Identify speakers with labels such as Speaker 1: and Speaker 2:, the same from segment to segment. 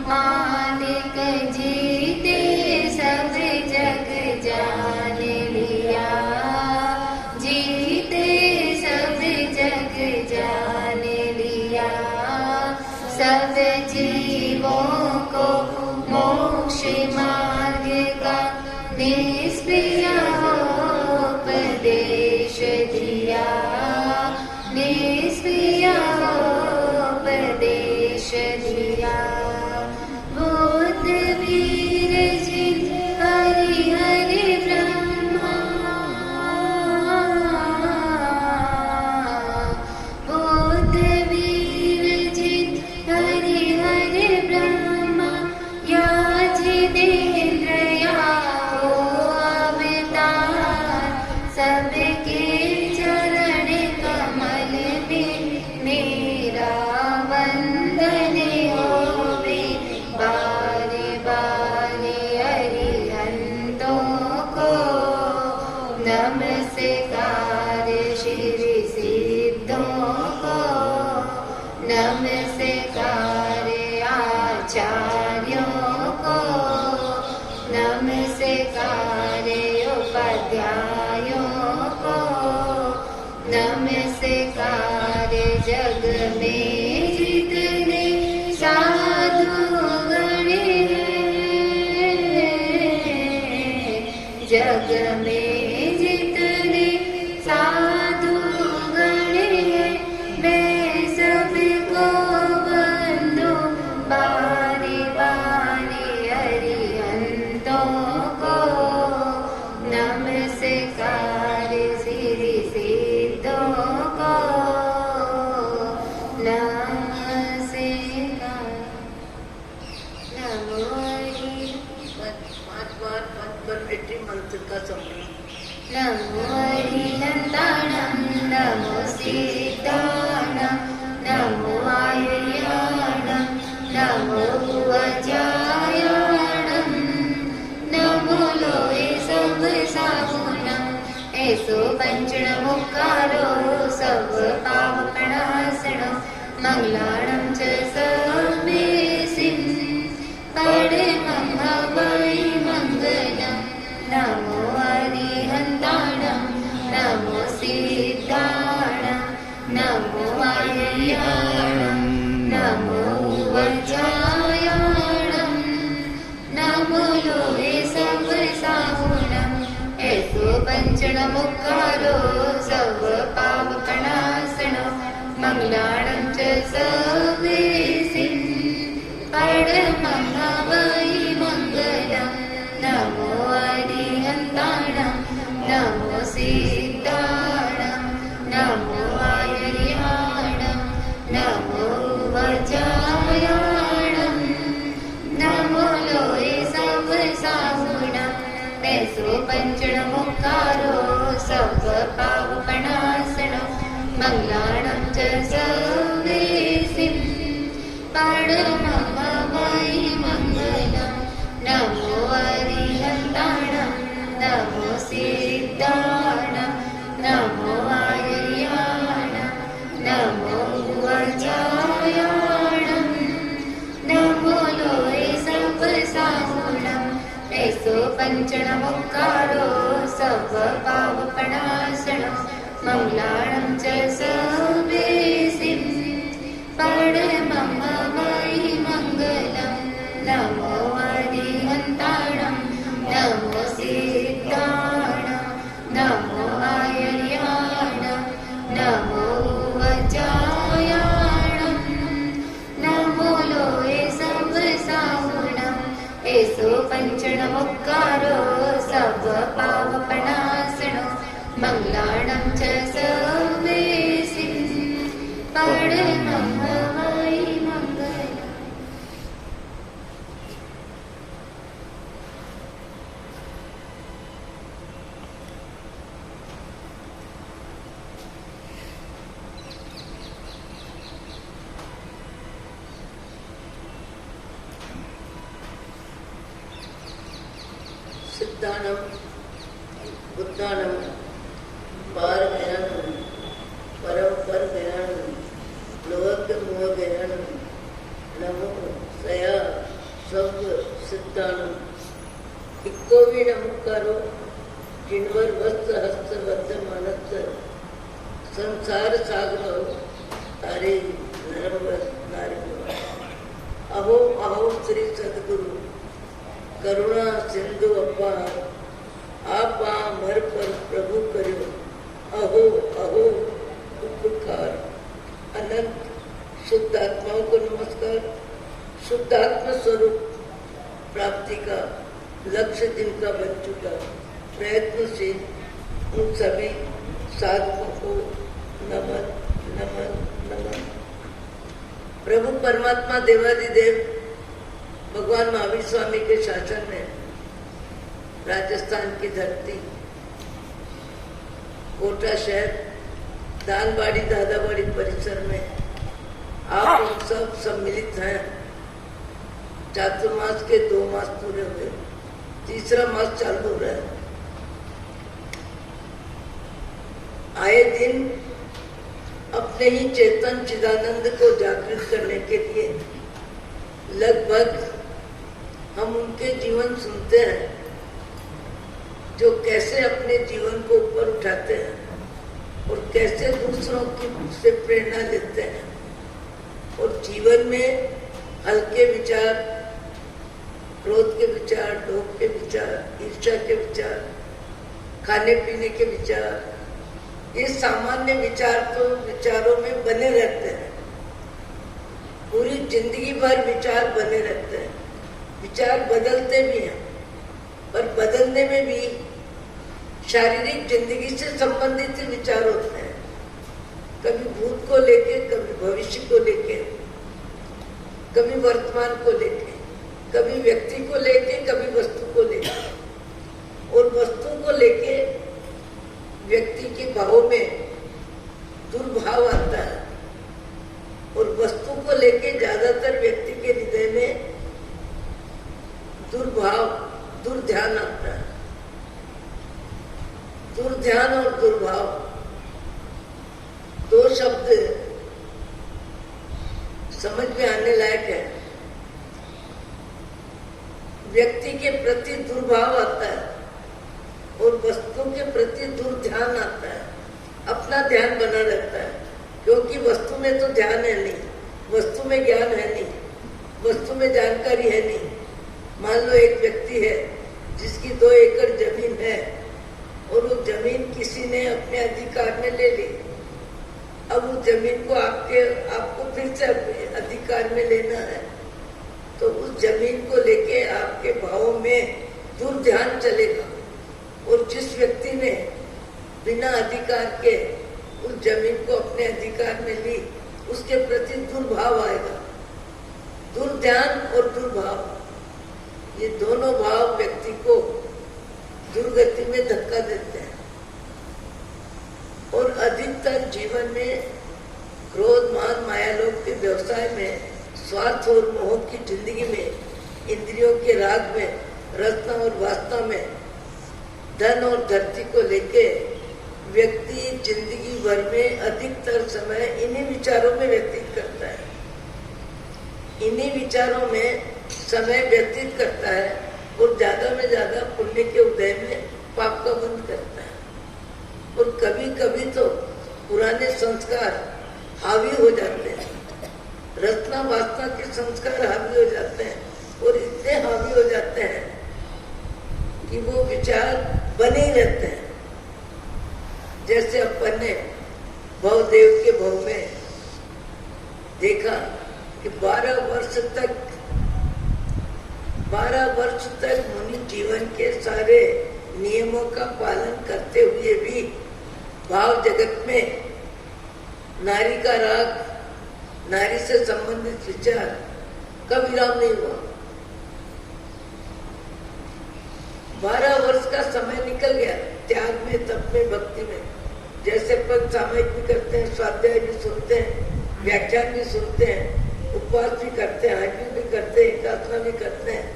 Speaker 1: मालिक जीते सब जग जान लिया, जीते सब जग जान लिया। सब जीवों को मोक्ष मार्ग का निष्प्रिय उपदेश दिया, निष्प्रिय उपदेश दिया। नमस्कार श्री सिद्धों को, नमस्कार आचार्यों को, नमस्कार उपाध्यायों को, नमस्कार जग में जितने साधु गण हैं, जग में साधु गण हैं, मैं सबको बंदो बारी बारी अरिहंतों को, नमस्कार श्री सिद्धों को, नमस्कार। नमो हरि
Speaker 2: 80 मंत्र का संग्रह।
Speaker 1: नमो हरिहंताणं, नमो सिद्धाणं, नमो आयर्याणं, नमो वज्रायणं, नमो लोहे सब सागुणं, ऐसो पंचणमुक्कारो सब पावकणासनं, मंगलाणं च सर्वेसिं परमं हवै मंगलं। नमो हरिहंताणं, नमो सिद्धाणं, नमो आयर्याणं, नमो वज्रायणं, नमो लोहे सब सागुणं, ऐसो पंचणमुक्कारो सब पावकणासनं, मंगलाणं च सर्वेसिं परमं हवै मंगलं। नमो हरिहंताणं, नमो सिद्धाणं, नमो आयर्याणं, नमो वज्रायणं, नमो लोहे सब सागुणं, ऐसो पंचणमुक्कारो सब पावकणासनं, मंगलाणं च सर्वेसिं परमं हवै मंगलं। नमो हरिहंताणं, नमो सिद्धाणं, नमो आयर्याणं, नमो वज्रायणं, नमो लोहे सब सागुणं, ऐसो पंचणमुक्कारो सब पावकणासनं, मंगलाणं च सर्वेसिं परमं हवै मंगलं। नमो हरिहंताणं, नमो सिद्धाणं, नमो आयर्याणं, नमो वज्रायणं, नमो लोहे सब सागुणं, ऐसो पंचणमुक्कारो सब पावकणासनं, मंगलाणं च सर्वेसिं परमं हवै मंगलं।
Speaker 2: सिद्धानम बुद्धानम पारगयानम परम पर गयानम लोक मोह गयानम नमो सया सब सिद्धानम इक्को भी नमस्कारो जिनवर वस्त्र हस्त बद्ध मानस संसार सागरो तारे नरम नारी अहो अहो श्री सदगुरु करुणा सिंधु अपार आपा मर पर प्रभु करो अहो अहो उपकार अनंत शुद्ध आत्माओं को नमस्कार। शुद्ध आत्मा स्वरूप प्राप्ति का लक्ष्य जिनका बन चुका प्रयत्नशील उन सभी साधकों को नमन नमन नमन। प्रभु परमात्मा देवादिदेव भगवान महावीर स्वामी के शासन में राजस्थान की धरती कोटा शहर दानबाड़ी दादाबाड़ी परिसर में आप लोग सब सम्मिलित हैं। चातुर्मास के 2 मास पूरे हुए, तीसरा मास चालू हो रहा है। आए दिन अपने ही चेतन चिदानंद को जागृत करने के लिए लगभग हम उनके जीवन सुनते हैं जो कैसे अपने जीवन को ऊपर उठाते हैं और कैसे दूसरों की से प्रेरणा लेते हैं और जीवन में हल्के विचार, क्रोध के विचार, लोभ के विचार, ईर्ष्या के विचार, खाने पीने के विचार, ये सामान्य विचार तो विचारों में बने रहते हैं। पूरी जिंदगी भर विचार बने रहते हैं। विचार बदलते भी हैं, पर बदलने में भी शारीरिक जिंदगी से संबंधित विचार होते हैं। कभी भूत को लेके, कभी भविष्य को लेके, कभी वर्तमान को लेके, कभी व्यक्ति को लेके, कभी वस्तु को लेके। और वस्तु को लेके व्यक्ति के भावों में दुर्भाव आता है और वस्तु को लेके ज्यादातर व्यक्ति के हृदय में दुर्भाव, दुर्ध्यान आता है। दुर्ध्यान और दुर्भाव 2 शब्द समझ में आने लायक है। व्यक्ति के प्रति दुर्भाव आता है और वस्तु के प्रति दुर्ध्यान आता है। अपना ध्यान बना रहता है क्योंकि वस्तु में तो ध्यान है नहीं, वस्तु में ज्ञान है नहीं, वस्तु में जानकारी है नहीं। मान लो एक व्यक्ति है जिसकी 2 एकड़ जमीन है और वो जमीन किसी ने अपने अधिकार में ले ली। अब उस जमीन को आपको फिर से अपने अधिकार में लेना है, तो उस जमीन को लेके आपके भावों में दुर्ध्यान चलेगा। और जिस व्यक्ति ने बिना अधिकार के उस जमीन को अपने अधिकार में ली, उसके प्रति दुर्भाव आएगा। दुर्ध्यान और दुर्भाव, ये दोनों भाव व्यक्ति को दुर्गति में धक्का देते हैं। और अधिकतर जीवन में क्रोध, मान, माया, लोभ के व्यवसाय में, स्वार्थ और मोह की जिंदगी में, इंद्रियों के राग में, रचना और वासना में, धन और धरती को लेके व्यक्ति जिंदगी भर में अधिकतर समय इन्हीं विचारों में व्यतीत करता है। इन्हीं विचारों में समय व्यतीत करता है और ज्यादा में ज्यादा पुण्य के उदय में पाप का बंध करता है। और कभी कभी तो पुराने संस्कार हावी हो जाते हैं, रचना वासना के संस्कार हावी हो जाते हैं और इतने हावी हो जाते हैं कि वो विचार बने ही रहते हैं। जैसे अपन ने भवदेव के भव में देखा कि 12 वर्ष तक मुनि जीवन के सारे नियमों का पालन करते हुए भी भाव जगत में नारी का राग, नारी से संबंधित विचार का विराम नहीं हुआ। 12 वर्ष का समय निकल गया त्याग में, तप में, भक्ति में। जैसे अपन सामयिक भी करते हैं, स्वाध्याय भी सुनते हैं, व्याख्यान भी सुनते हैं, उपवास भी करते हैं, आरती भी करते हैं, एकादशा भी करते हैं,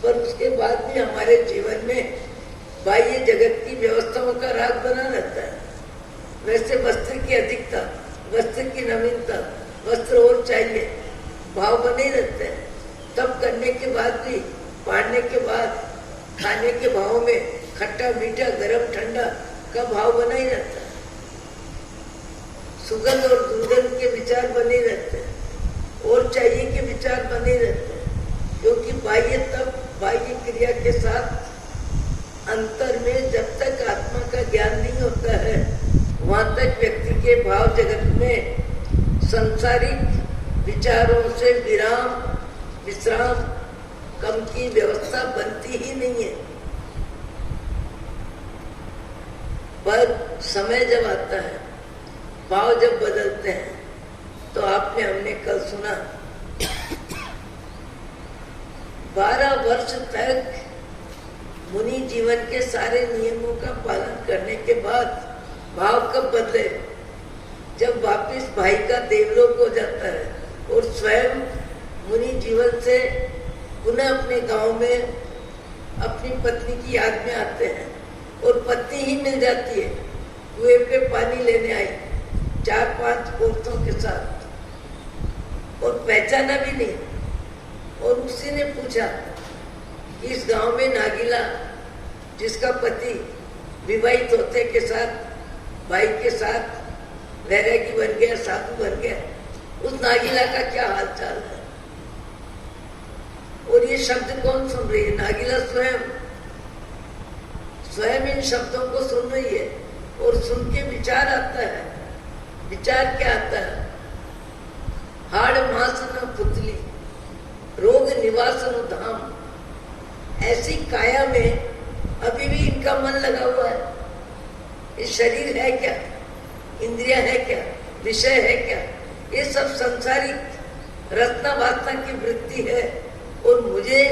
Speaker 2: पर उसके बाद भी हमारे जीवन में बाह्य जगत की व्यवस्थाओं का राग बना रहता है, वैसे वस्त्र की अधिकता, वस्त्र की नवीनता, वस्त्र और चाहिए, भाव बने रहते हैं। तब करने के बाद भी, पढ़ने के बाद, खाने के भाव में खट्टा मीठा गरम ठंडा का भाव बना ही रहता है। सुगंध और दुर्गंध के विचार बने रहते हैं, और चाहिए के विचार बने रहते हैं, क्योंकि बाह्य क्रिया के साथ अंतर में जब तक आत्मा का ज्ञान नहीं होता है, वहां तक व्यक्ति के भाव जगत में सांसारिक विचारों से विश्राम कम की व्यवस्था बनती ही नहीं है। पर समय जब आता है, भाव जब बदलते हैं, तो हमने कल सुना 12 वर्ष तक मुनि जीवन के सारे नियमों का पालन करने के बाद भाव कब बदले? जब वापिस भाई का देवलोक हो जाता है और स्वयं मुनि जीवन से पुनः अपने गांव में अपनी पत्नी की याद में आते हैं, और पत्नी ही मिल जाती है, कुएं पे पानी लेने आई 4-5 औरतों के साथ, और पहचाना भी नहीं। और उसी ने पूछा, इस गांव में नागीला, जिसका पति विवाहित होते के साथ, भाई के साथ वैरागी बन गया, साधु बन गया, उस नागीला का क्या हाल चाल है? और ये शब्द कौन सुन रही है? नागीला स्वयं इन शब्दों को सुन रही है, और सुन के विचार आता है। विचार क्या आता है? हाड़ मांस न पुतली, रोग निवास न धाम। ऐसी काया में अभी भी इनका मन लगा हुआ है। ये शरीर है क्या? इंद्रिया है क्या? विषय है क्या? ये सब संसारिक रत्ना वासना की वृत्ति है, और मुझे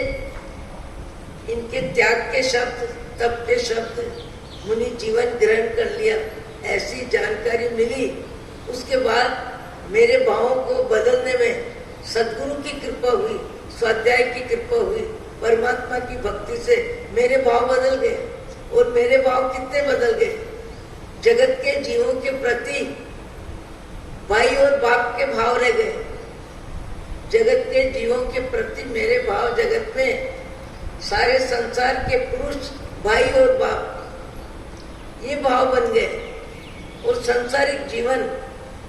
Speaker 2: इनके त्याग के शब्द, तप के शब्द, मुनि जीवन ग्रहण कर लिया, ऐसी जानकारी मिली। उसके बाद मेरे भावों को बदलने में सद्गुरु की कृपा हुई, स्वाध्याय की कृपा हुई, परमात्मा की भक्ति से मेरे भाव बदल गए। और मेरे भाव कितने बदल गए? जगत के जीवों के प्रति भाई और बाप के भाव रह गए। जगत के जीवों के प्रति मेरे भाव जगत में सारे संसार के पुरुष भाई और बाप, ये भाव बन गए। और सांसारिक जीवन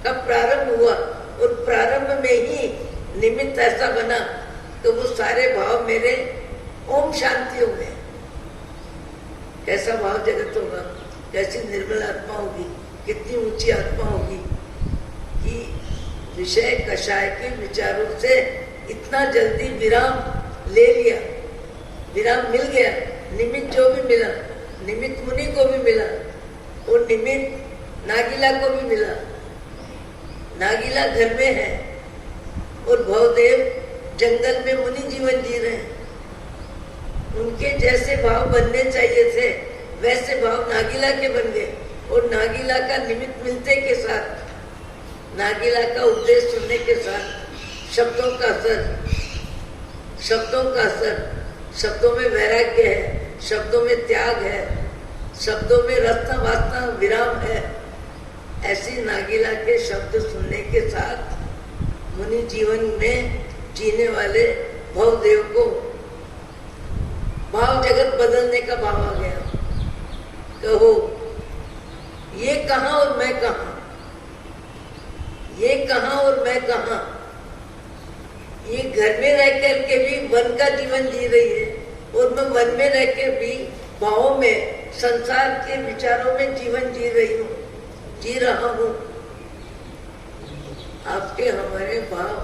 Speaker 2: का प्रारंभ हुआ, और प्रारंभ में ही निमित्त ऐसा बना तो वो सारे भाव मेरे ओम शांति हो गए। कैसा भाव जगत होगा? कैसी निर्मल आत्मा होगी, कितनी ऊंची आत्मा होगी कि विषय कषाय के विचारों से इतना जल्दी विराम ले लिया, विराम मिल गया। निमित्त जो भी मिला, निमित्त मुनि को भी मिला, और निमित्त नागीला को भी मिला। नागीला घर में है, और भवदेव जंगल में मुनि जीवन जी रहे हैं। उनके जैसे भाव बनने चाहिए थे, वैसे भाव नागीला के बन गए। और नागीला का निमित्त मिलते के साथ, नागीला का उपदेश सुनने के साथ शब्दों का असर, शब्दों में वैराग्य है, शब्दों में त्याग है, शब्दों में रत्ना वासना विराम है। ऐसी नागीला के शब्द सुनने के साथ मुनि जीवन में जीने वाले भवदेव को भाव जगत बदलने का भाव आ गया। कहो, ये कहां और मैं कहां? ये कहां और मैं कहां? ये घर में रह कर के भी वन का जीवन जी रही है, और मैं वन में रह के भी भावों में, संसार के विचारों में जीवन जी रहा हूं। आपके हमारे भाव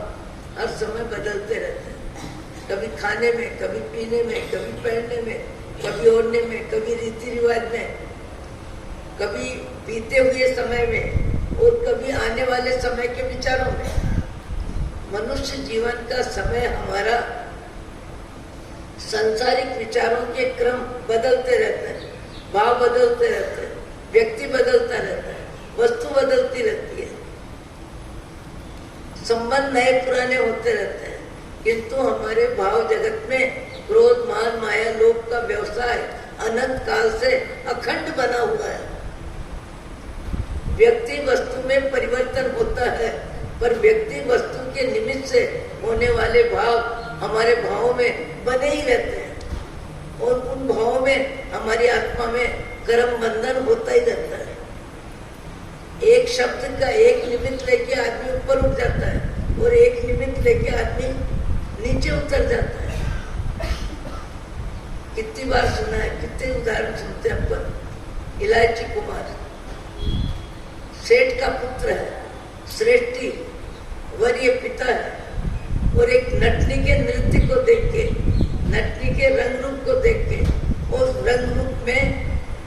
Speaker 2: हर समय बदलते रहते हैं। कभी खाने में, कभी पीने में, कभी पहनने में, कभी ओढ़ने में, कभी रीति रिवाज में, कभी बीते हुए समय में, और कभी आने वाले समय के विचारों में। मनुष्य जीवन का समय हमारा सांसारिक विचारों के क्रम बदलते रहते हैं, भाव बदलते रहते हैं, व्यक्ति बदलता रहता है, वस्तु बदलती रहती है, संबंध नए पुराने होते रहते हैं। किंतु हमारे भाव जगत में क्रोध, मान, माया, लोभ का व्यवसाय अनंत काल से अखंड बना हुआ है। व्यक्ति वस्तु में परिवर्तन होता है, पर व्यक्ति वस्तु के निमित्त से होने वाले भाव हमारे भावों में बने ही रहते हैं और उन भावों में हमारी आत्मा में कर्म बंधन होता ही रहता है। एक शब्द का एक निमित्त लेके आदमी ऊपर उठ जाता है और एक निमित्त लेके आदमी नीचे उतर जाता है। कितनी बार सुना है, कितने उदाहरण सुनते हैं अपन। इलायची कुमार सेठ का पुत्र है, श्रेष्ठी वरीय पिता है और एक नटनी के नृत्य को देख के, नटनी के रंग रूप को देख के उस रंग रूप में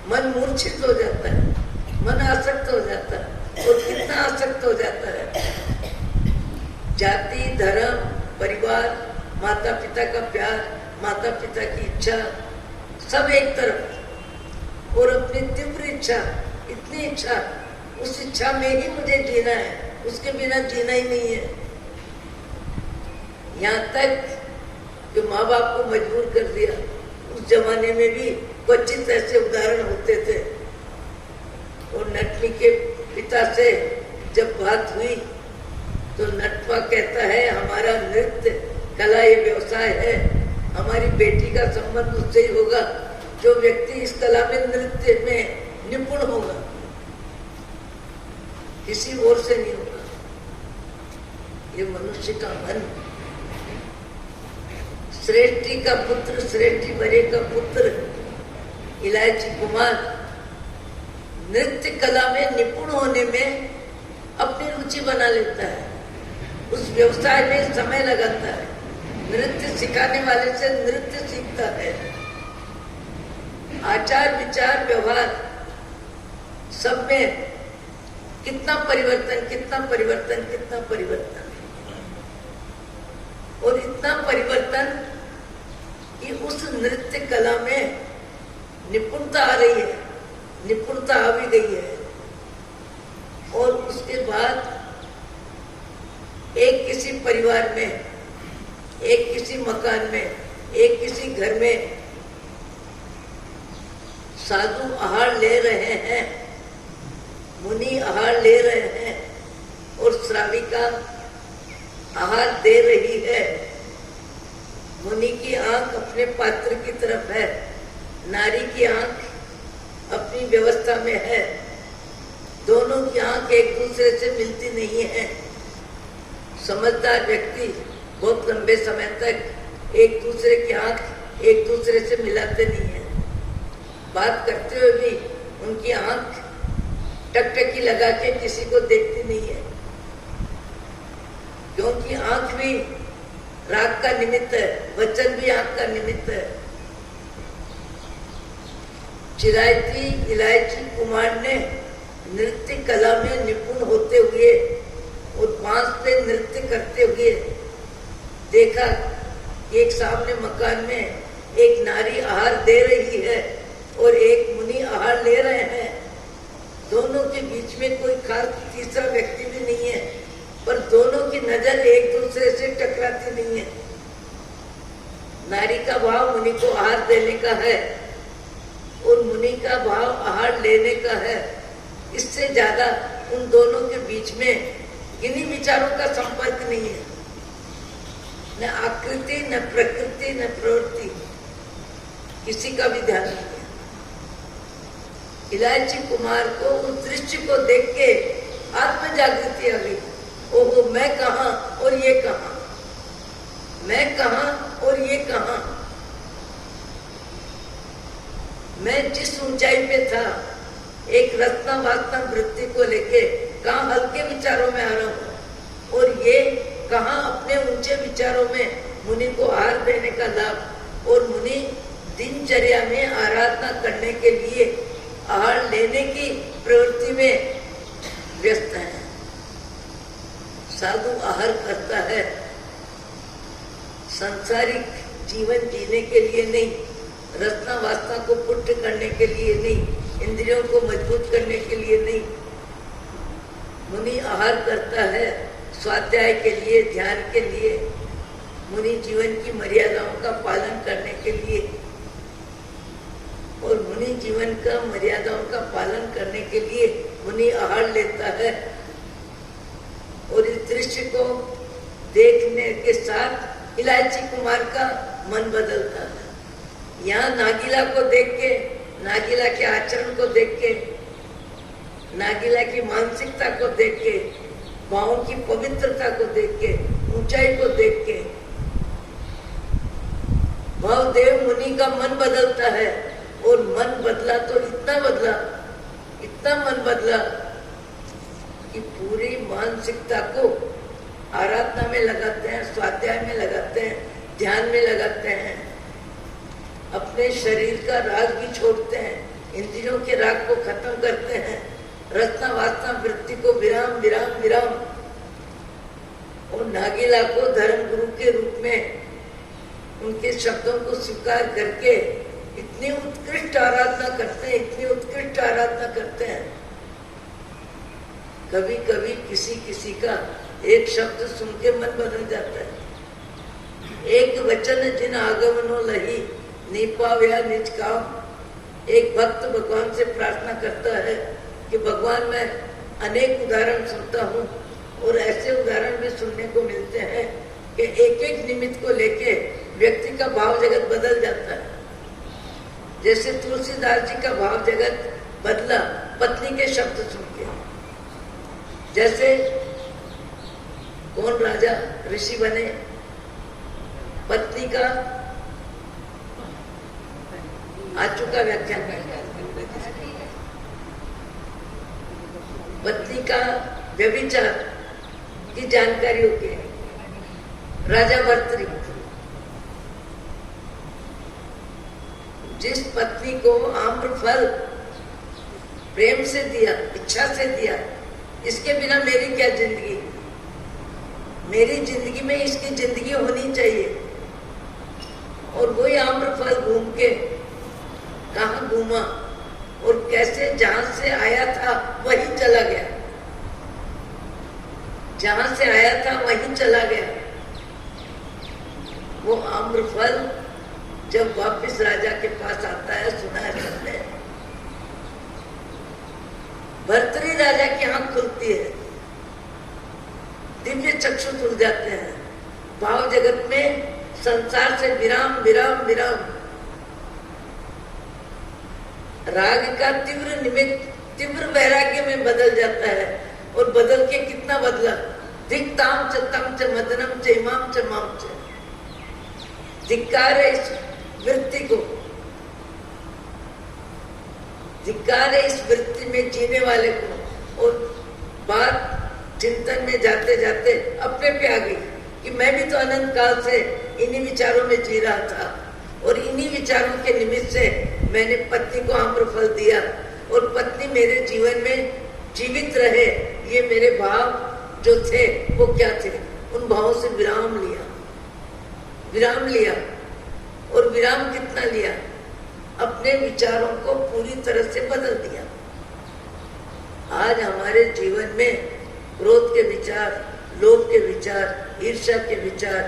Speaker 2: मन मूर्छित हो जाता है, मन आसक्त हो जाता है। और कितना आसक्त हो जाता है। जाति, धर्म, परिवार, माता पिता का प्यार, माता पिता की इच्छा सब एक तरफ और अपनी तीव्र इच्छा, इतनी इच्छा, उस इच्छा में ही मुझे जीना है, उसके बिना जीना ही नहीं है। यहाँ तक कि माँ बाप को मजबूर कर दिया। उस जमाने में भी क्वचित ऐसे उदाहरण होते थे। और नटनी के पिता से जब बात हुई तो नटवा कहता है हमारा नृत्य कला ये व्यवसाय है, हमारी बेटी का संबंध उससे ही होगा जो व्यक्ति इस कला में नृत्य में निपुण होगा, किसी और से नहीं होगा। ये मनुष्य का मन। श्रेष्ठी का पुत्र, श्रेष्ठी बड़े का पुत्र इलायची कुमार नृत्य कला में निपुण होने में अपनी रुचि बना लेता है, उस व्यवसाय में समय लगाता है, नृत्य सिखाने वाले से नृत्य सीखता है। आचार विचार व्यवहार सब में कितना परिवर्तन, कितना परिवर्तन, कितना परिवर्तन। और इतना परिवर्तन कि उस नृत्य कला में निपुणता आ रही है, निपुणता आ भी गई है। और उसके बाद एक किसी परिवार में, एक किसी मकान में, एक किसी घर में साधु आहार ले रहे हैं, मुनि आहार ले रहे हैं और श्राविका आहार दे रही है। मुनि की आंख अपने पात्र की तरफ है, नारी की आंख अपनी व्यवस्था में है। दोनों की आंख एक दूसरे से मिलती नहीं है। समझदार व्यक्ति बहुत लंबे समय तक एक दूसरे की आंख एक दूसरे से मिलाते नहीं है। बात करते हुए भी उनकी आंख टकटकी लगा के किसी को देखती नहीं है, क्योंकि आंख भी राग का निमित्त है, वचन भी आंख का निमित्त है। चिरायती इलायची कुमार ने नृत्य कला में निपुण होते हुए और बांस पे नृत्य करते हुए देखा कि एक सामने मकान में एक नारी आहार दे रही है और एक मुनि आहार ले रहे हैं। दोनों के बीच में कोई खास तीसरा व्यक्ति भी नहीं है, पर दोनों की नजर एक दूसरे से टकराती नहीं है। नारी का भाव मुनि को आहार देने का है और मुनि का भाव आहार लेने का है। इससे ज्यादा उन दोनों के बीच में किन्हीं विचारों का संपर्क नहीं है, न आकृति, न प्रकृति, न प्रवृत्ति, किसी का भी ध्यान नहीं है। इलायची कुमार को उस दृश्य को देख के आत्म जागृति आ गई। ओहो, मैं कहाँ और ये कहाँ, मैं कहाँ और ये कहाँ। मैं जिस ऊंचाई पे था एक रत्ना वासना वृत्ति को लेके कहाँ हल्के विचारों में आ रहा हूँ, और ये कहाँ अपने ऊंचे विचारों में मुनि को आहार देने का लाभ। और मुनि दिनचर्या में आराधना करने के लिए आहार लेने की प्रवृत्ति में व्यस्त है। साधु आहार करता है सांसारिक जीवन जीने के लिए नहीं, रत्ना वासना को पुष्ट करने के लिए नहीं, इंद्रियों को मजबूत करने के लिए नहीं। मुनि आहार करता है स्वाध्याय के लिए, ध्यान के लिए, मुनि जीवन की मर्यादाओं का पालन करने के लिए। जीवन का मर्यादाओं का पालन करने के लिए मुनि आहार लेता है। और इस दृश्य को देखने के साथ इलायची कुमार का मन बदलता है। यहाँ नागीला को देख के, नागीला के आचरण को देख के, नागीला की मानसिकता को देख के, भावों की पवित्रता को देख के, ऊंचाई को देख के भावदेव मुनि का मन बदलता है। और मन बदला तो इतना बदला, इतना मन बदला कि पूरी मानसिकता को आराधना में लगाते हैं, स्वाध्याय में लगाते हैं, ध्यान में लगाते हैं, अपने शरीर का राग भी छोड़ते हैं, इंद्रियों के राग को खत्म करते हैं, रचना वासना वृत्ति को विराम विराम विराम। और नागीला को धर्म गुरु के रूप में उनके शब्दों को स्वीकार करके इतनी उत्कृष्ट आराधना करते हैं, इतनी उत्कृष्ट आराधना करते हैं। कभी कभी किसी किसी का एक शब्द सुन के मन बदल जाता है। एक वचन जिन आगमनो लही नीपाव्या निज काम। एक भक्त भगवान से प्रार्थना करता है कि भगवान मैं अनेक उदाहरण सुनता हूँ और ऐसे उदाहरण भी सुनने को मिलते हैं कि एक एक निमित्त को लेके व्यक्ति का भाव जगत बदल जाता है। जैसे तुलसीदास जी का भाव जगत बदला पत्नी के शब्द सुन के। जैसे कौन राजा ऋषि बने, पत्नी का आज चुका व्याख्यान कर, पत्नी का व्यभिचार की जानकारी होगी। राजा भर्तृ जिस पत्नी को आम्र फल प्रेम से दिया, इच्छा से दिया, इसके बिना मेरी क्या जिंदगी, मेरी जिंदगी में इसकी जिंदगी होनी चाहिए। और वही आम्र फल घूम के कहाँ घूमा और कैसे जहां से आया था वहीं चला गया, जहां से आया था वहीं चला गया। वो आम्र फल जब वापस राजा के पास आता है, सुना है सबने, भर्तृ राजा की आंख खुलती है, दिव्य चक्षु खुल जाते हैं, भाव जगत में संसार से विराम विराम विराम। राग का तीव्र निमित्त तीव्र वैराग्य में बदल जाता है। और बदल के कितना बदला, दिक्ताम च तम च मदनम च इमाम च माम च। धिक्कार है इस वृत्ति को, धिक्कार है इस वृत्ति में जीने वाले को। और बात चिंतन में जाते जाते अपने पे आ गई कि मैं भी तो अनंत काल से इन्हीं विचारों में जी रहा था और इन्हीं विचारों के निमित्त से मैंने पत्नी को आम्रफल दिया और पत्नी मेरे जीवन में जीवित रहे। ये मेरे भाव जो थे वो क्या थे, उन भावों से विराम लिया, विराम लिया। और विराम कितना लिया, अपने विचारों को पूरी तरह से बदल दिया। आज हमारे जीवन में क्रोध के विचार, लोभ के विचार, ईर्ष्या के विचार,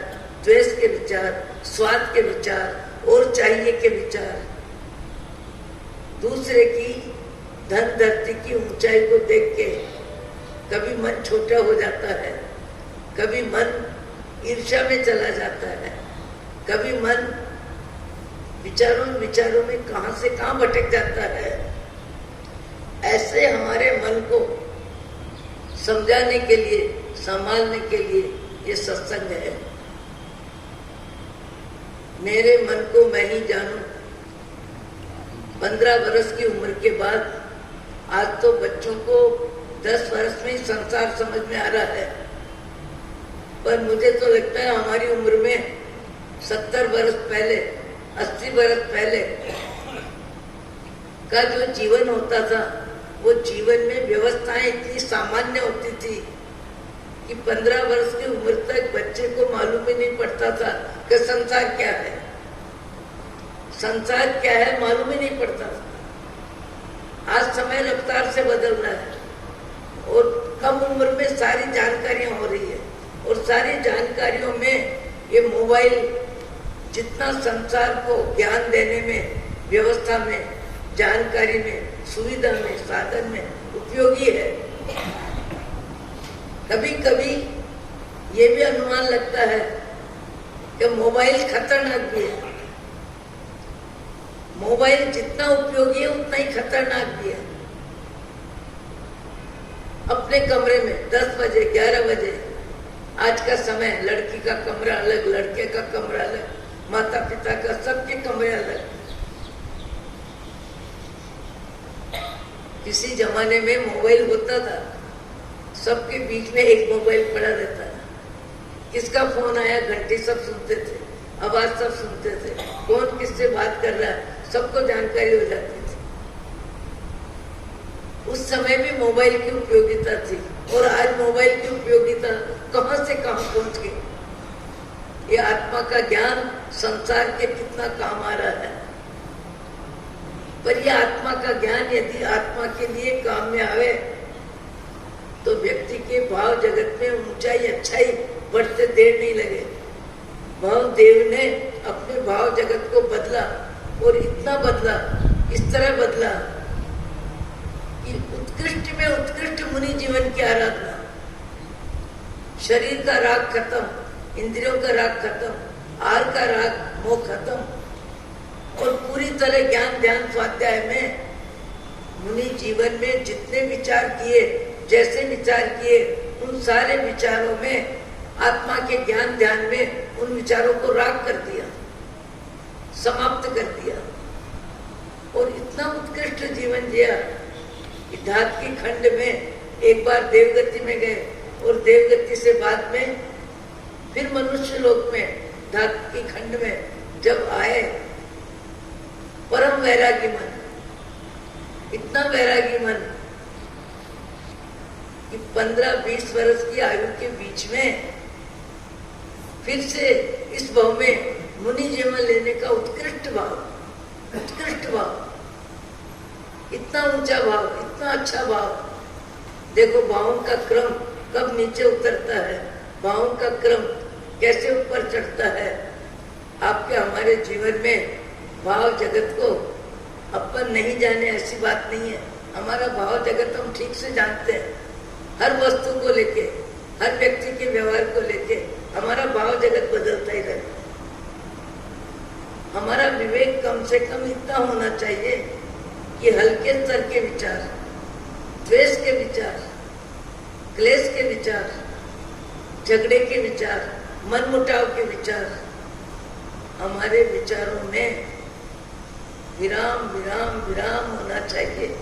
Speaker 2: द्वेष के विचार, स्वार्थ के विचार और चाहिए के विचार, दूसरे की धन धरती की ऊंचाई को देख के कभी मन छोटा हो जाता है, कभी मन ईर्ष्या में चला जाता है, कभी मन विचारों में कहां से कहां भटक जाता है। ऐसे हमारे मन को समझाने के लिए, संभालने के लिए ये सत्संग है। मेरे मन को मैं ही जानूं। 15 वर्ष की उम्र के बाद आज तो बच्चों को 10 वर्ष में ही संसार समझ में आ रहा है, पर मुझे तो लगता है हमारी उम्र में 70 वर्ष पहले, 80 वर्ष पहले का जो जीवन होता था, वो जीवन में व्यवस्थाएं इतनी सामान्य होती थी कि 15 वर्ष की उम्र तक बच्चे को मालूम ही नहीं पड़ता था कि संसार क्या है, संसार क्या है मालूम ही नहीं पड़ता था। आज समय रफ्तार से बदल रहा है और कम उम्र में सारी जानकारियां हो रही है और सारी जानकारियों में ये मोबाइल जितना संसार को ज्ञान देने में, व्यवस्था में जानकारी में, सुविधा में, साधन में उपयोगी है। कभी कभी ये भी अनुमान लगता है कि मोबाइल खतरनाक भी है। मोबाइल जितना उपयोगी है उतना ही खतरनाक भी है। अपने कमरे में 10 बजे 11 बजे, आज का समय, लड़की का कमरा अलग, लड़के का कमरा अलग, माता पिता का, सबके कमरे अलग। किसी जमाने में मोबाइल होता था, सबके बीच में एक मोबाइल पड़ा रहता था। किसका फोन आया, घंटी सब सुनते थे, आवाज सब सुनते थे, कौन किससे बात कर रहा है सबको जानकारी हो जाती थी। उस समय भी मोबाइल की उपयोगिता थी, और आज मोबाइल की उपयोगिता कहां से कहां पहुंच गई। ये आत्मा का ज्ञान संसार के कितना काम आ रहा है, पर यह आत्मा का ज्ञान यदि आत्मा के लिए काम में आवे तो व्यक्ति के भाव जगत में ऊंचाई अच्छाई बढ़ते देर नहीं लगे। भाव देव ने अपने भाव जगत को बदला, और इतना बदला, इस तरह बदला कि उत्कृष्ट में उत्कृष्ट मुनि जीवन की आराधना। शरीर का राग खत्म, इंद्रियों का राग खत्म, आहार का राग मोह खत्म, और पूरी तरह ज्ञान ध्यान स्वाध्याय में मुनि जीवन में जितने विचार किए, जैसे विचार किए, उन सारे विचारों में आत्मा के ज्ञान ध्यान में उन विचारों को राग कर दिया, समाप्त कर दिया, और इतना उत्कृष्ट जीवन जिया कि धात की खंड में एक बार देवगति में गए, और देवगति से बाद में फिर मनुष्य लोक में धात की खंड में जब आए, परम वैरागी मन, इतना वैरागी मन कि 15-20 वर्ष की आयु के बीच में फिर से इस भाव में मुनि जीवन लेने का उत्कृष्ट भाव, उत्कृष्ट भाव, इतना ऊंचा भाव, इतना अच्छा भाव। देखो भावों का क्रम कब नीचे उतरता है, भावों का क्रम कैसे ऊपर चढ़ता है। आपके हमारे जीवन में भाव जगत को अपन नहीं जाने ऐसी बात नहीं है। हमारा भाव जगत हम ठीक से जानते हैं। हर वस्तु को लेके, हर व्यक्ति के व्यवहार को लेके हमारा भाव जगत बदलता ही रहता है। हमारा विवेक कम से कम इतना होना चाहिए कि हल्के स्तर के विचार, द्वेष के विचार, क्लेश के विचार, झगड़े के विचार, मनमुटाव के विचार, हमारे विचारों में विराम विराम विराम होना चाहिए,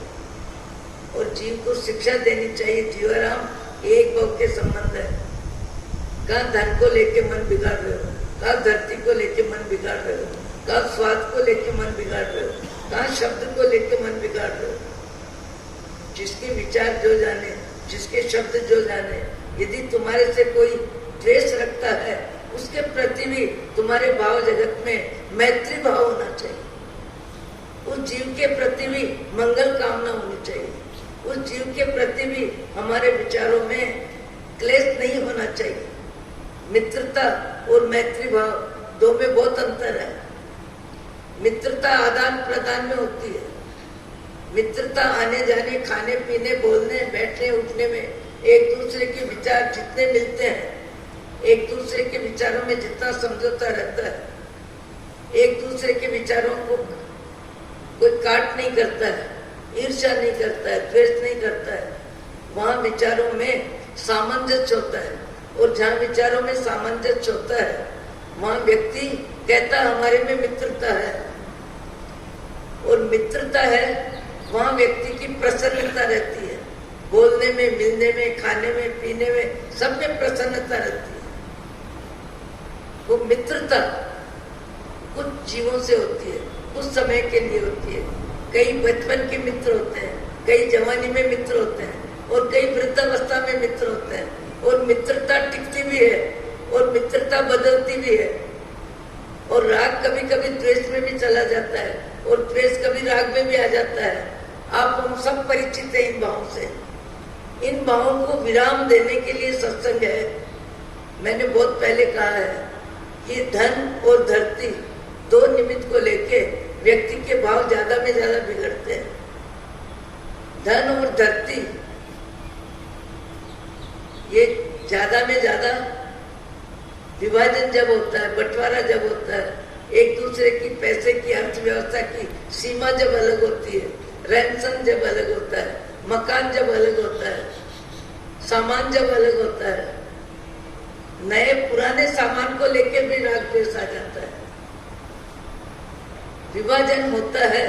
Speaker 2: और जीव को शिक्षा देनी चाहिए। जीवाराम एक भाव के संबंध है। कहाँ धन को लेके मन बिगाड़ रहे हो, कहाँ धरती को लेके मन बिगाड़ रहे हो, कहाँ स्वाद को लेके मन बिगाड़ रहे हो, कहाँ शब्द को लेके मन बिगाड़ रहे हो। जिसके विचार जो जाने, जिसके शब्द जो जाने, यदि तुम्हारे से कोई द्वेष रखता है, उसके प्रति भी तुम्हारे भाव जगत में मैत्री भाव होना चाहिए। उस जीव के प्रति भी मंगल कामना होनी चाहिए। उस जीव के प्रति भी हमारे विचारों में क्लेश नहीं होना चाहिए। मित्रता और मैत्री भाव दो में बहुत अंतर है। मित्रता आदान प्रदान में होती है। मित्रता आने जाने, खाने पीने, बोलने, बैठने, उठने में एक दूसरे के विचार जितने मिलते हैं, एक दूसरे के विचारों में जितना समझौता रहता है, एक दूसरे के विचारों को कोई काट नहीं करता है, ईर्ष्या नहीं करता है, द्वेष नहीं करता है, वहां विचारों में सामंजस्य होता है। और जहाँ विचारों में सामंजस्य होता है, वहां व्यक्ति कहता हमारे में मित्रता है, और मित्रता है वहां व्यक्ति की प्रसन्नता रहती है। बोलने में, मिलने में, खाने में, पीने में, सब में प्रसन्नता रहती है। वो मित्रता कुछ जीवों से होती है, कुछ समय के लिए होती है। कई बचपन के मित्र होते हैं, कई जवानी में मित्र होते हैं, और कई वृद्धावस्था में मित्र होते हैं। और मित्रता टिकती भी है, और मित्रता बदलती भी है। और राग कभी कभी द्वेष में भी चला जाता है, और द्वेष कभी राग में भी आ जाता है। आप हम सब परिचित हैं इन भावों से। इन भावों को विराम देने के लिए सत्संग है। मैंने बहुत पहले कहा है कि धन और धरती दो निमित्त को लेके व्यक्ति के भाव ज्यादा में ज्यादा बिगड़ते हैं। धन और धरती, ये ज्यादा में ज्यादा विभाजन जब होता है, बंटवारा जब होता है, एक दूसरे की पैसे की, अर्थव्यवस्था की सीमा जब अलग होती है, रहन सहन जब अलग होता है, मकान जब अलग होता है, सामान जब अलग होता है, नए पुराने सामान को लेकर भी राग द्वेष आ जाता है। विभाजन होता है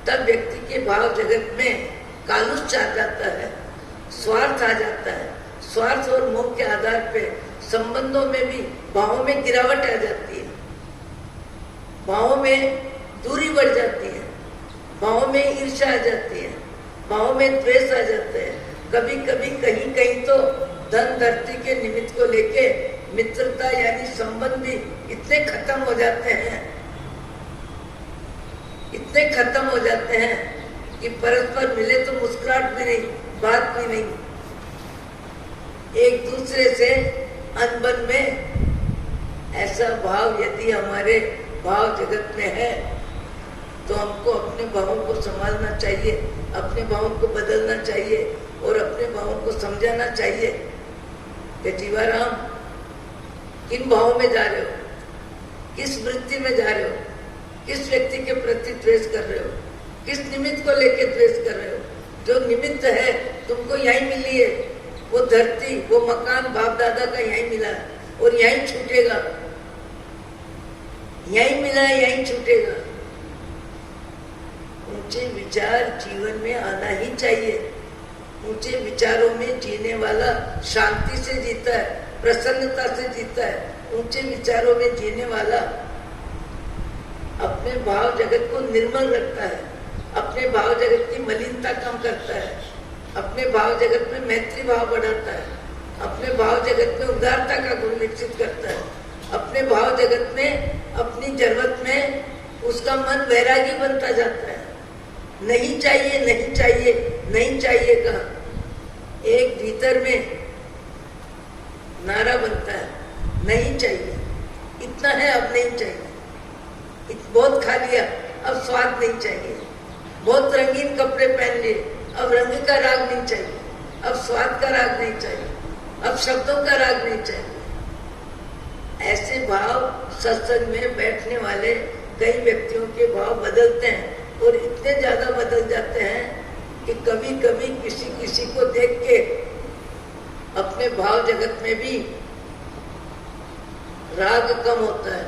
Speaker 2: तब व्यक्ति के भाव जगत में कालुष आ जाता है, स्वार्थ आ जाता है। स्वार्थ और मोह के आधार पे संबंधों में भी भावों में गिरावट आ जाती है, भावों में दूरी बढ़ जाती है, भावों में ईर्ष्या आ जाती है, भावों में द्वेष आ जाते हैं। कभी कभी कहीं कहीं तो धन धरती के निमित्त को लेके मित्रता यानी संबंध भी इतने खत्म हो जाते हैं, इतने खत्म हो जाते हैं कि परस्पर मिले तो मुस्कुराहट भी नहीं, बात भी नहीं, एक दूसरे से अनबन में। ऐसा भाव यदि हमारे भाव जगत में है तो हमको अपने भावों को संभालना चाहिए, अपने भावों को बदलना चाहिए और अपने भावों को समझाना चाहिए कि जीवाराम किन भावों में जा रहे हो, किस वृत्ति में जा रहे हो, किस व्यक्ति के प्रति द्वेष कर रहे हो, किस निमित्त को लेके द्वेष कर रहे हो। जो निमित्त है तुमको यहीं मिली है, वो धरती, वो मकान बाप दादा का यहीं मिला है और यहीं छूटेगा, यहीं मिला है, यहीं छूटेगा। ऊंचे विचार जीवन में आना ही चाहिए। ऊंचे विचारों में जीने वाला शांति से जीता है, प्रसन्नता से जीता है। ऊंचे विचारों में जीने वाला अपने भाव जगत को निर्मल रखता है, अपने भाव जगत की मलिनता कम करता है, अपने भाव जगत में मैत्री भाव बढ़ाता है, अपने भाव जगत में उदारता का गुण विकसित करता है, अपने भाव जगत में अपनी जरूरत में उसका मन वैरागी बनता जाता है। नहीं चाहिए, नहीं चाहिए, नहीं चाहिए का एक भीतर में नारा बनता है, नहीं चाहिए, इतना है अब नहीं चाहिए, बहुत खा लिया अब स्वाद नहीं चाहिए, बहुत रंगीन कपड़े पहन लिए अब रंग का राग नहीं चाहिए, अब स्वाद का राग नहीं चाहिए, अब शब्दों का राग नहीं चाहिए। ऐसे भाव सत्संग में बैठने वाले कई व्यक्तियों के भाव बदलते हैं और इतने ज्यादा बदल जाते हैं कि कभी कभी किसी किसी को देख के अपने भाव जगत में भी राग कम होता है,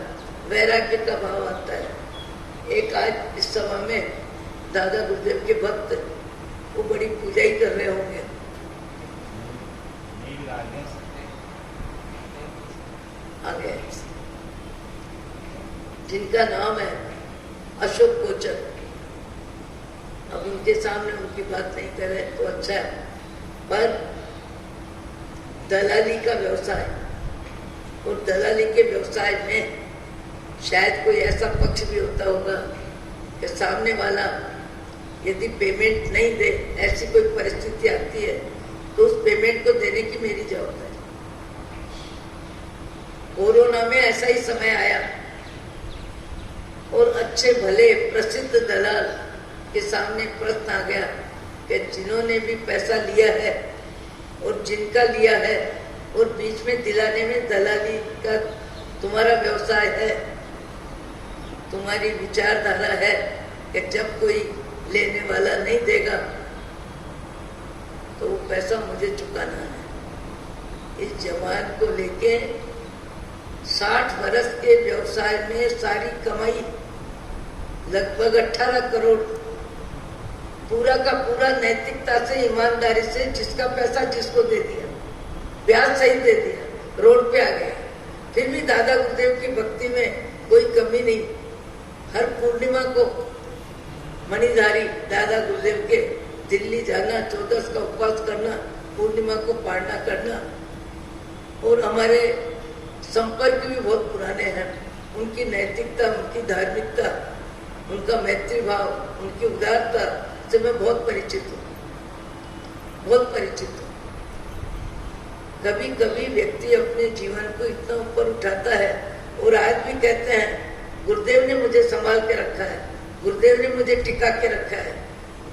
Speaker 2: वैराग्य का भाव आता है। एक आज इस समय में दादा गुरुदेव के भक्त वो बड़ी पूजा ही कर रहे होंगे, आगे जिनका नाम है अशोक कोचर। अब इनके सामने उनकी बात नहीं कर रहे तो अच्छा है, पर दलाली का व्यवसाय और दलाली के व्यवसाय में शायद कोई ऐसा पक्ष भी होता होगा कि सामने वाला यदि पेमेंट नहीं दे, ऐसी कोई परिस्थिति आती है तो उस पेमेंट को देने की मेरी जवाबदारी। कोरोना में ऐसा ही समय आया और अच्छे भले प्रसिद्ध दलाल के सामने प्रश्न आ गया कि जिन्होंने भी पैसा लिया है और जिनका लिया है और बीच में दिलाने में दलाली का तुम्हारा व्यवसाय है, तुम्हारी विचारधारा है कि जब कोई लेने वाला नहीं देगा तो वो पैसा मुझे चुकाना है। इस जवान को लेके 60 वर्ष के व्यवसाय में सारी कमाई लगभग 18 करोड़ पूरा का पूरा नैतिकता से, ईमानदारी से जिसका पैसा जिसको दे दिया, ब्याज सहित दे दिया, रोड पे आ गया। फिर भी दादा गुरुदेव की भक्ति में कोई कमी नहीं। हर पूर्णिमा को मणिधारी दादा गुरुदेव के दिल्ली जाना, 14 का उपवास करना, पूर्णिमा को पारणा करना, और हमारे संपर्क भी बहुत पुराने हैं। उनकी नैतिकता, उनकी धार्मिकता, उनका मैत्री भाव, उनकी उदारता से मैं बहुत परिचित हूँ, बहुत परिचित हूँ। कभी कभी व्यक्ति अपने जीवन को इतना ऊपर उठाता है और आज भी कहते हैं गुरुदेव ने मुझे संभाल के रखा है, गुरुदेव ने मुझे टिका के रखा है,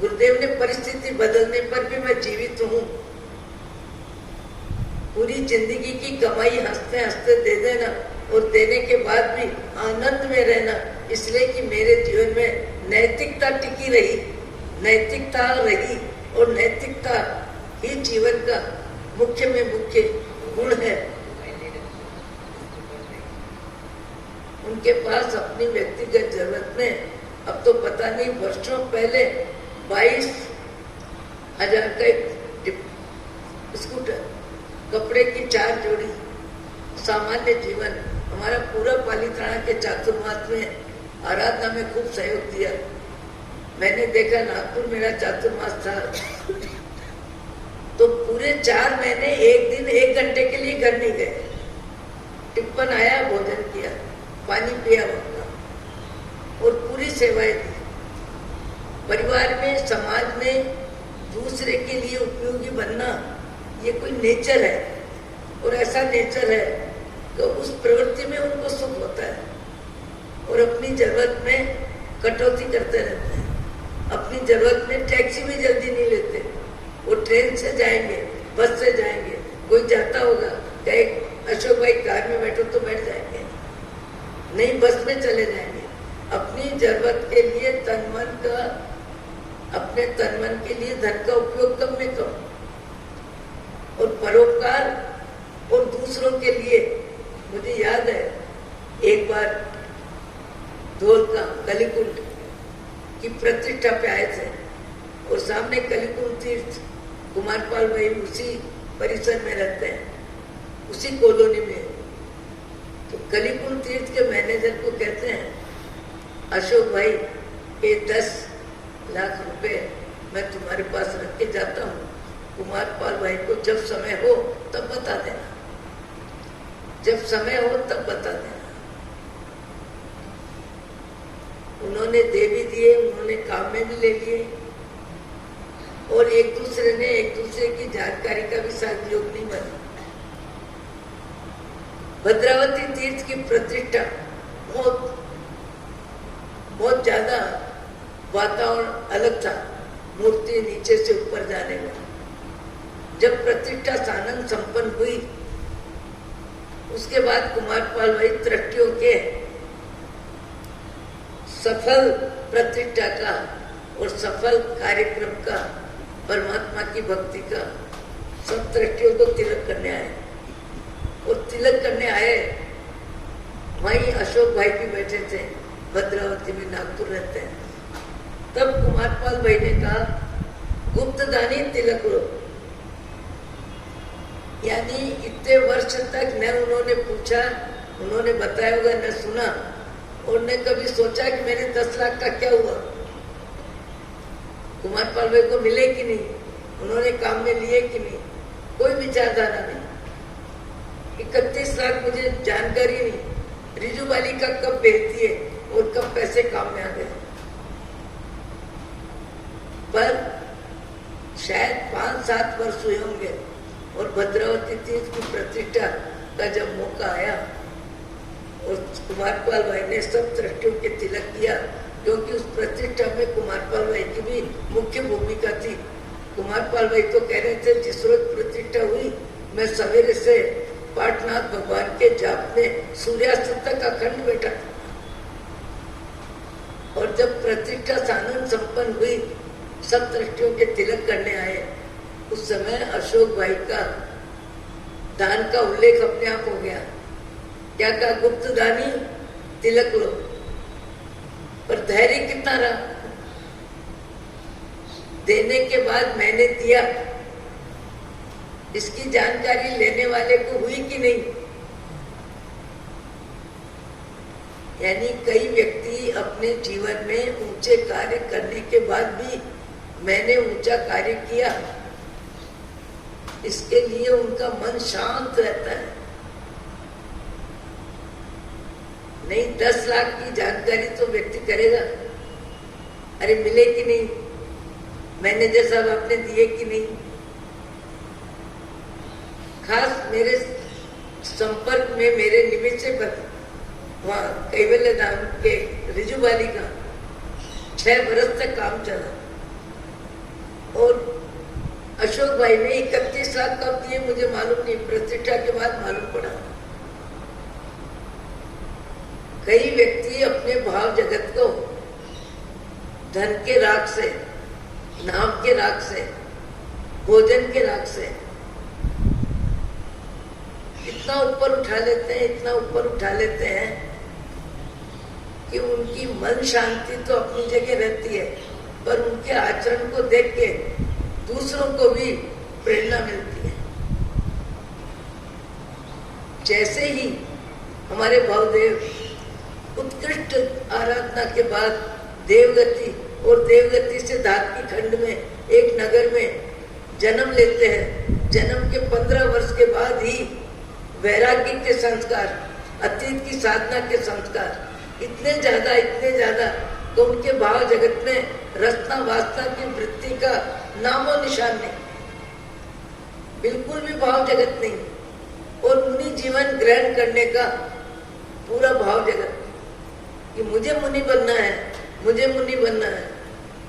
Speaker 2: गुरुदेव ने परिस्थिति बदलने पर भी मैं जीवित हूँ। पूरी जिंदगी की कमाई हंसते हंसते दे देना और देने के बाद भी आनंद में रहना, इसलिए कि मेरे जीवन में नैतिकता टिकी रही, नैतिकता रही और नैतिकता ही जीवन का मुख्य में मुख्य गुण है। उनके पास अपनी व्यक्तिगत जरूरत में अब तो पता नहीं वर्षों पहले 22,000 का एक स्कूटर, कपड़े की 4 जोड़ी, सामान्य जीवन। हमारा पूरा पालिताना के चातुर्मास में आराधना में खूब सहयोग दिया। मैंने देखा नागपुर मेरा चातुर्मास था तो पूरे 4 महीने एक दिन 1 घंटे के लिए घर नहीं गए। टिप्पण आया, भोजन किया, पानी पिया वहाँ और पूरी सेवाएं दी। परिवार में, समाज में दूसरे के लिए उपयोगी बनना ये कोई नेचर है और ऐसा नेचर है तो उस प्रवृत्ति में उनको सुख होता है और अपनी जरूरत में कटौती करते रहते हैं। अपनी जरूरत में टैक्सी भी जल्दी नहीं लेते, वो ट्रेन से जाएंगे, बस से जाएंगे। कोई जाता होगा कहे अशोक भाई कार में बैठो तो बैठ जाएंगे, नहीं बस में चले जाएंगे। अपनी जरूरत के लिए तन मन का, अपने तन मन के लिए धन का उपयोग कम में कम और परोपकार और दूसरों के लिए। मुझे याद है एक बार धोलका कलिकुंड की प्रतिष्ठा पे आए थे और सामने कलिकुंड तीर्थ, कुमारपाल भाई उसी परिसर में रहते हैं, उसी कॉलोनी में। तो कलिकुंड तीर्थ के मैनेजर को कहते हैं, अशोक भाई ये 10 लाख रुपए मैं तुम्हारे पास रख के जाता हूँ, कुमारपाल भाई को जब समय हो तब बता देना, जब समय हो तब बता देना। उन्होंने दे भी दिए, उन्होंने काम में भी ले लिए और एक दूसरे ने एक दूसरे की जानकारी का भी सदुपयोग नहीं बना। भद्रावती तीर्थ की प्रतिष्ठा बहुत ज्यादा वातावरण अलग था, मूर्ति नीचे से ऊपर जाने में। जब प्रतिष्ठा सानंद संपन्न हुई उसके बाद कुमारपाल भाई तृटियों के सफल प्रतिष्ठा का और सफल कार्यक्रम का, परमात्मा की भक्ति का, सब तृटियों को तिलक करने आए और तिलक करने आए। वहीं अशोक भाई भी बैठे थे, भद्रावती में, नागपुर रहते हैं। तब कुमारपाल भाई ने कहा गुप्तदानी तिलक लो, यानी इतने वर्ष तक न उन्होंने पूछा, उन्होंने बताया होगा, न सुना और न कभी सोचा कि मैंने 10 लाख का क्या हुआ, कुमारपाल भाई को मिले कि नहीं, उन्होंने काम में लिए कि नहीं, कोई विचारधारा नहीं। 31 लाख मुझे जानकारी नहीं, रिजू वाली का कब भेजती है और कब पैसे काम में आ गए। पर शायद 5-7 वर्ष हुए होंगे और भद्रावती तीर्थ की प्रतिष्ठा का जब मौका आया और कुमारपाल भाई ने सब तृटियों के तिलक किया, क्योंकि उस प्रतिष्ठा में कुमारपाल भाई की भी मुख्य भूमिका थी। कुमारपाल भाई तो कह रहे थे जिस रोज प्रतिष्ठा हुई मैं सवेरे से पाटनाथ भगवान के जाप में सूर्यास्त तक अखंड बैठा था। और जब प्रतिष्ठा सानंद संपन्न हुई, सब तृटियों के तिलक करने आए, उस समय अशोक भाई का दान का उल्लेख अपने आप हो गया। क्या कहा? गुप्त दानी तिलक लो। पर धैर्य कितना रहा, देने के बाद मैंने दिया, इसकी जानकारी लेने वाले को हुई कि नहीं। यानी कई व्यक्ति अपने जीवन में ऊंचे कार्य करने के बाद भी मैंने ऊंचा कार्य किया, इसके लिए उनका मन शांत रहता है। नहीं 10 लाख की जानकारी तो व्यक्ति करेगा, अरे मिले कि नहीं, मैनेजर साहब आपने दिए कि नहीं। खास मेरे संपर्क में मेरे निमित्त से वहाँ कैवल्य धाम के रिजुबाली का 6 बरस तक काम चला और अशोक भाई ने 31 लाख कब दिए मुझे मालूम नहीं, प्रतिष्ठा के बाद मालूम पड़ा। कई व्यक्ति अपने भाव जगत को धन के राग से, नाम के राग से, भोजन के राग से इतना ऊपर उठा लेते हैं, इतना ऊपर उठा लेते हैं कि उनकी मन शांति तो अपनी जगह रहती है, पर उनके आचरण को देख के दूसरों को भी प्रेरणा मिलती है। जैसे ही हमारे भावदेव उत्कृष्ट आराधना के बाद देवगति और देवगति से धातकी खंड में एक नगर में जन्म लेते हैं। जन्म के 15 वर्ष के बाद ही वैराग्य के संस्कार, अतीत की साधना के संस्कार इतने ज्यादा तो उनके भाव जगत में रचना वासना की वृत्ति का नामो निशान नहीं, बिल्कुल भी भाव जगत नहीं। और मुनि जीवन ग्रहण करने का पूरा भाव जगत कि मुझे मुनि बनना है, मुझे मुनि बनना है।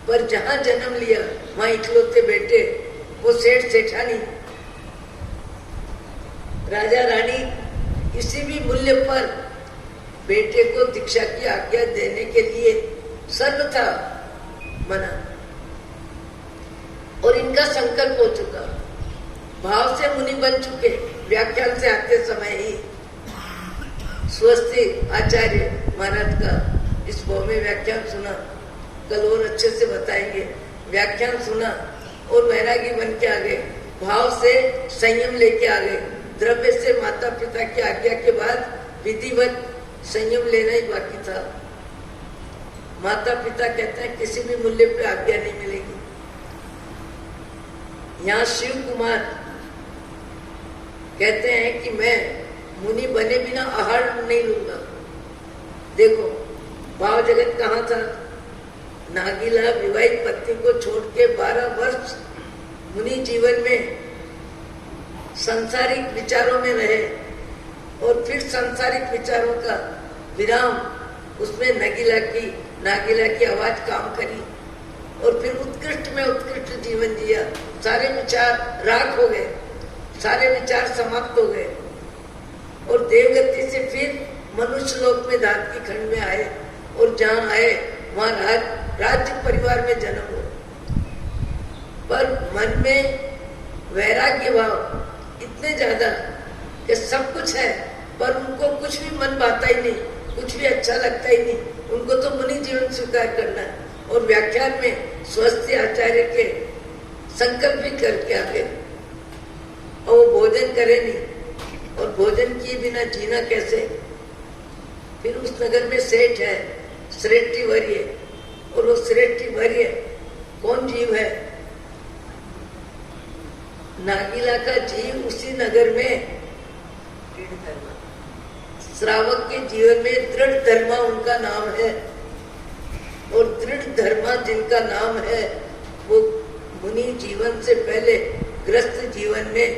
Speaker 2: पर जहां जन्म लिया वहां इकलौते बेटे, वो सेठ सेठानी, राजा रानी किसी भी मूल्य पर बेटे को दीक्षा की आज्ञा देने के लिए सर्वथा मना। और इनका संकल्प हो चुका, भाव से मुनि बन चुके। व्याख्यान से आते समय ही स्वस्ति आचार्य महाराज का इस भाव में व्याख्यान सुना, कल और अच्छे से बताएंगे। व्याख्यान सुना और वैरागी बन के आ गए, भाव से संयम लेके आ गए। द्रव्य से माता पिता की आज्ञा के बाद विधिवत संयम लेना ही बाकी था। माता पिता कहते हैं किसी भी मूल्य पे आज्ञा नहीं मिलेगी। यहाँ शिव कुमार कहते हैं कि मैं मुनि बने बिना आहार नहीं लूंगा। देखो भाव जगत कहाँ था। नागीला विवाहित पत्नी को छोड़ के 12 वर्ष मुनि जीवन में सांसारिक विचारों में रहे और फिर सांसारिक विचारों का विराम, उसमें नागीला की आवाज काम करी और फिर उत्कृष्ट में उत्कृष्ट जीवन जिया। सारे विचार राख हो गए, सारे विचार समाप्त हो गए और देवगति से फिर मनुष्य लोक में धातकी खंड में आए और जहां आए वहां राज्य परिवार में जन्म हो। पर मन में वैराग्य भाव इतने ज्यादा कि सब कुछ है पर उनको कुछ भी मन भाता ही नहीं, कुछ भी अच्छा लगता ही नहीं। उनको तो मुनि जीवन स्वीकार करना है। और व्याख्यान में स्वस्ति आचार्य के संकल्प भी करके आ गए और वो भोजन करे नहीं, और भोजन किए बिना जीना कैसे। फिर उस नगर में सेठ है श्रेष्ठी वर्य, और वो श्रेष्ठी वर्य कौन जीव है? नागीला का जीव उसी नगर में श्रावक के जीवन में दृढ़ धर्मा उनका नाम है। और दृढ़ धर्मा जिनका नाम है वो मुनि जीवन से पहले ग्रस्त जीवन में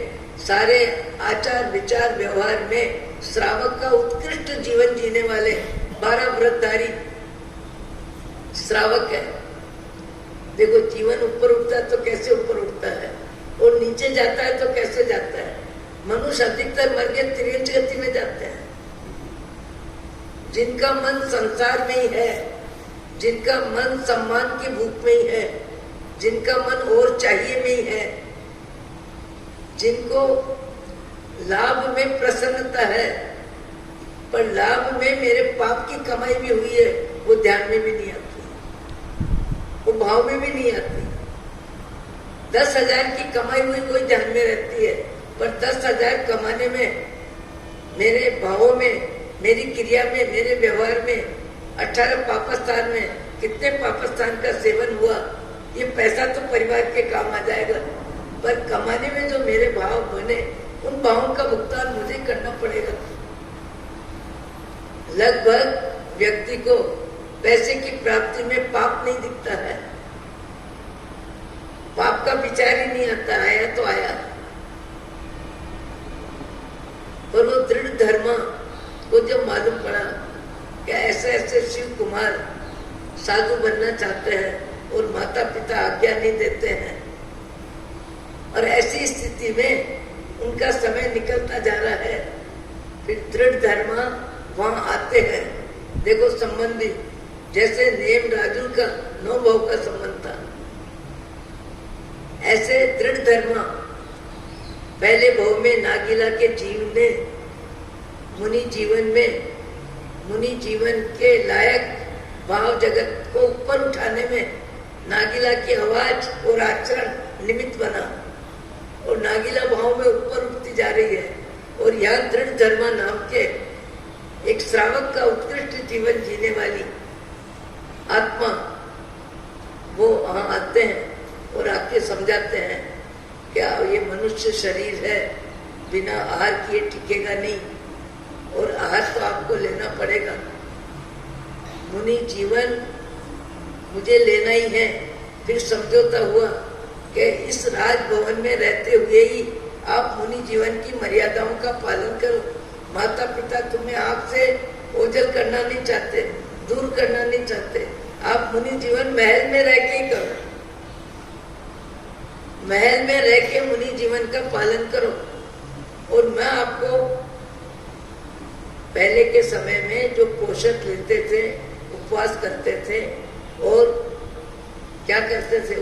Speaker 2: सारे आचार विचार व्यवहार में श्रावक का उत्कृष्ट जीवन जीने वाले 12 व्रतधारी श्रावक है। देखो जीवन ऊपर उठता है तो कैसे ऊपर उठता है और नीचे जाता है तो कैसे जाता है। मनुष्य अधिकतर मर के त्रिंच गति में जाते हैं। जिनका मन संसार में ही है, जिनका मन सम्मान की भूख में ही है, जिनका मन और चाहिए में ही है, जिनको लाभ में प्रसन्नता है पर लाभ में मेरे पाप की कमाई भी हुई है, वो ध्यान में भी नहीं आती, वो भाव में भी नहीं आती। 10,000 की कमाई हुई कोई ध्यान में रहती है, पर 10,000 कमाने में मेरे भावों में, मेरी क्रिया में, मेरे व्यवहार में 18 पापस्थान में कितने पापस्थान का सेवन हुआ। ये पैसा तो परिवार के काम आ जाएगा, पर कमाने में जो मेरे भाव बने उन भावों का भुगतान मुझे करना पड़ेगा। लगभग व्यक्ति को पैसे की प्राप्ति में पाप नहीं दिखता है, पाप का विचार ही नहीं आता, आया तो आया। और वो दृढ़ धर्म को जब मालूम पड़ा कि ऐसे ऐसे शिव कुमार साधु बनना चाहते हैं और माता पिता आज्ञा नहीं देते हैं, और ऐसी स्थिति में उनका समय निकलता जा रहा है। फिर दृढ़ धर्मा वहां आते हैं। देखो संबंधी जैसे नेम राजू का 9 भाव का संबंध था, ऐसे दृढ़ धर्मा पहले भाव में नागीला के जीव ने मुनि जीवन के लायक भाव जगत को ऊपर उठाने में नागीला की आवाज और आचरण निमित्त बना, और नागीला भाव में ऊपर उठती जा रही है। और यहाँ दृढ़ धर्मा नाम के एक श्रावक का उत्कृष्ट जीवन जीने वाली आत्मा वो वहां आते हैं और आके समझाते हैं क्या ये मनुष्य शरीर है, बिना आहार किए टिकेगा नहीं, और आहार तो आपको लेना पड़ेगा। मुनि जीवन मुझे लेना ही है। फिर समझौता हुआ कि इस राजभवन में रहते हुए ही आप मुनि जीवन की मर्यादाओं का पालन करो। माता पिता तुम्हें आपसे ओझल करना नहीं चाहते, दूर करना नहीं चाहते। आप मुनि जीवन महल में रह के ही करो, महल में रह के मुनि जीवन का पालन करो। और मैं आपको पहले के समय में जो पोषक लेते थे, उपवास करते थे और क्या करते थे,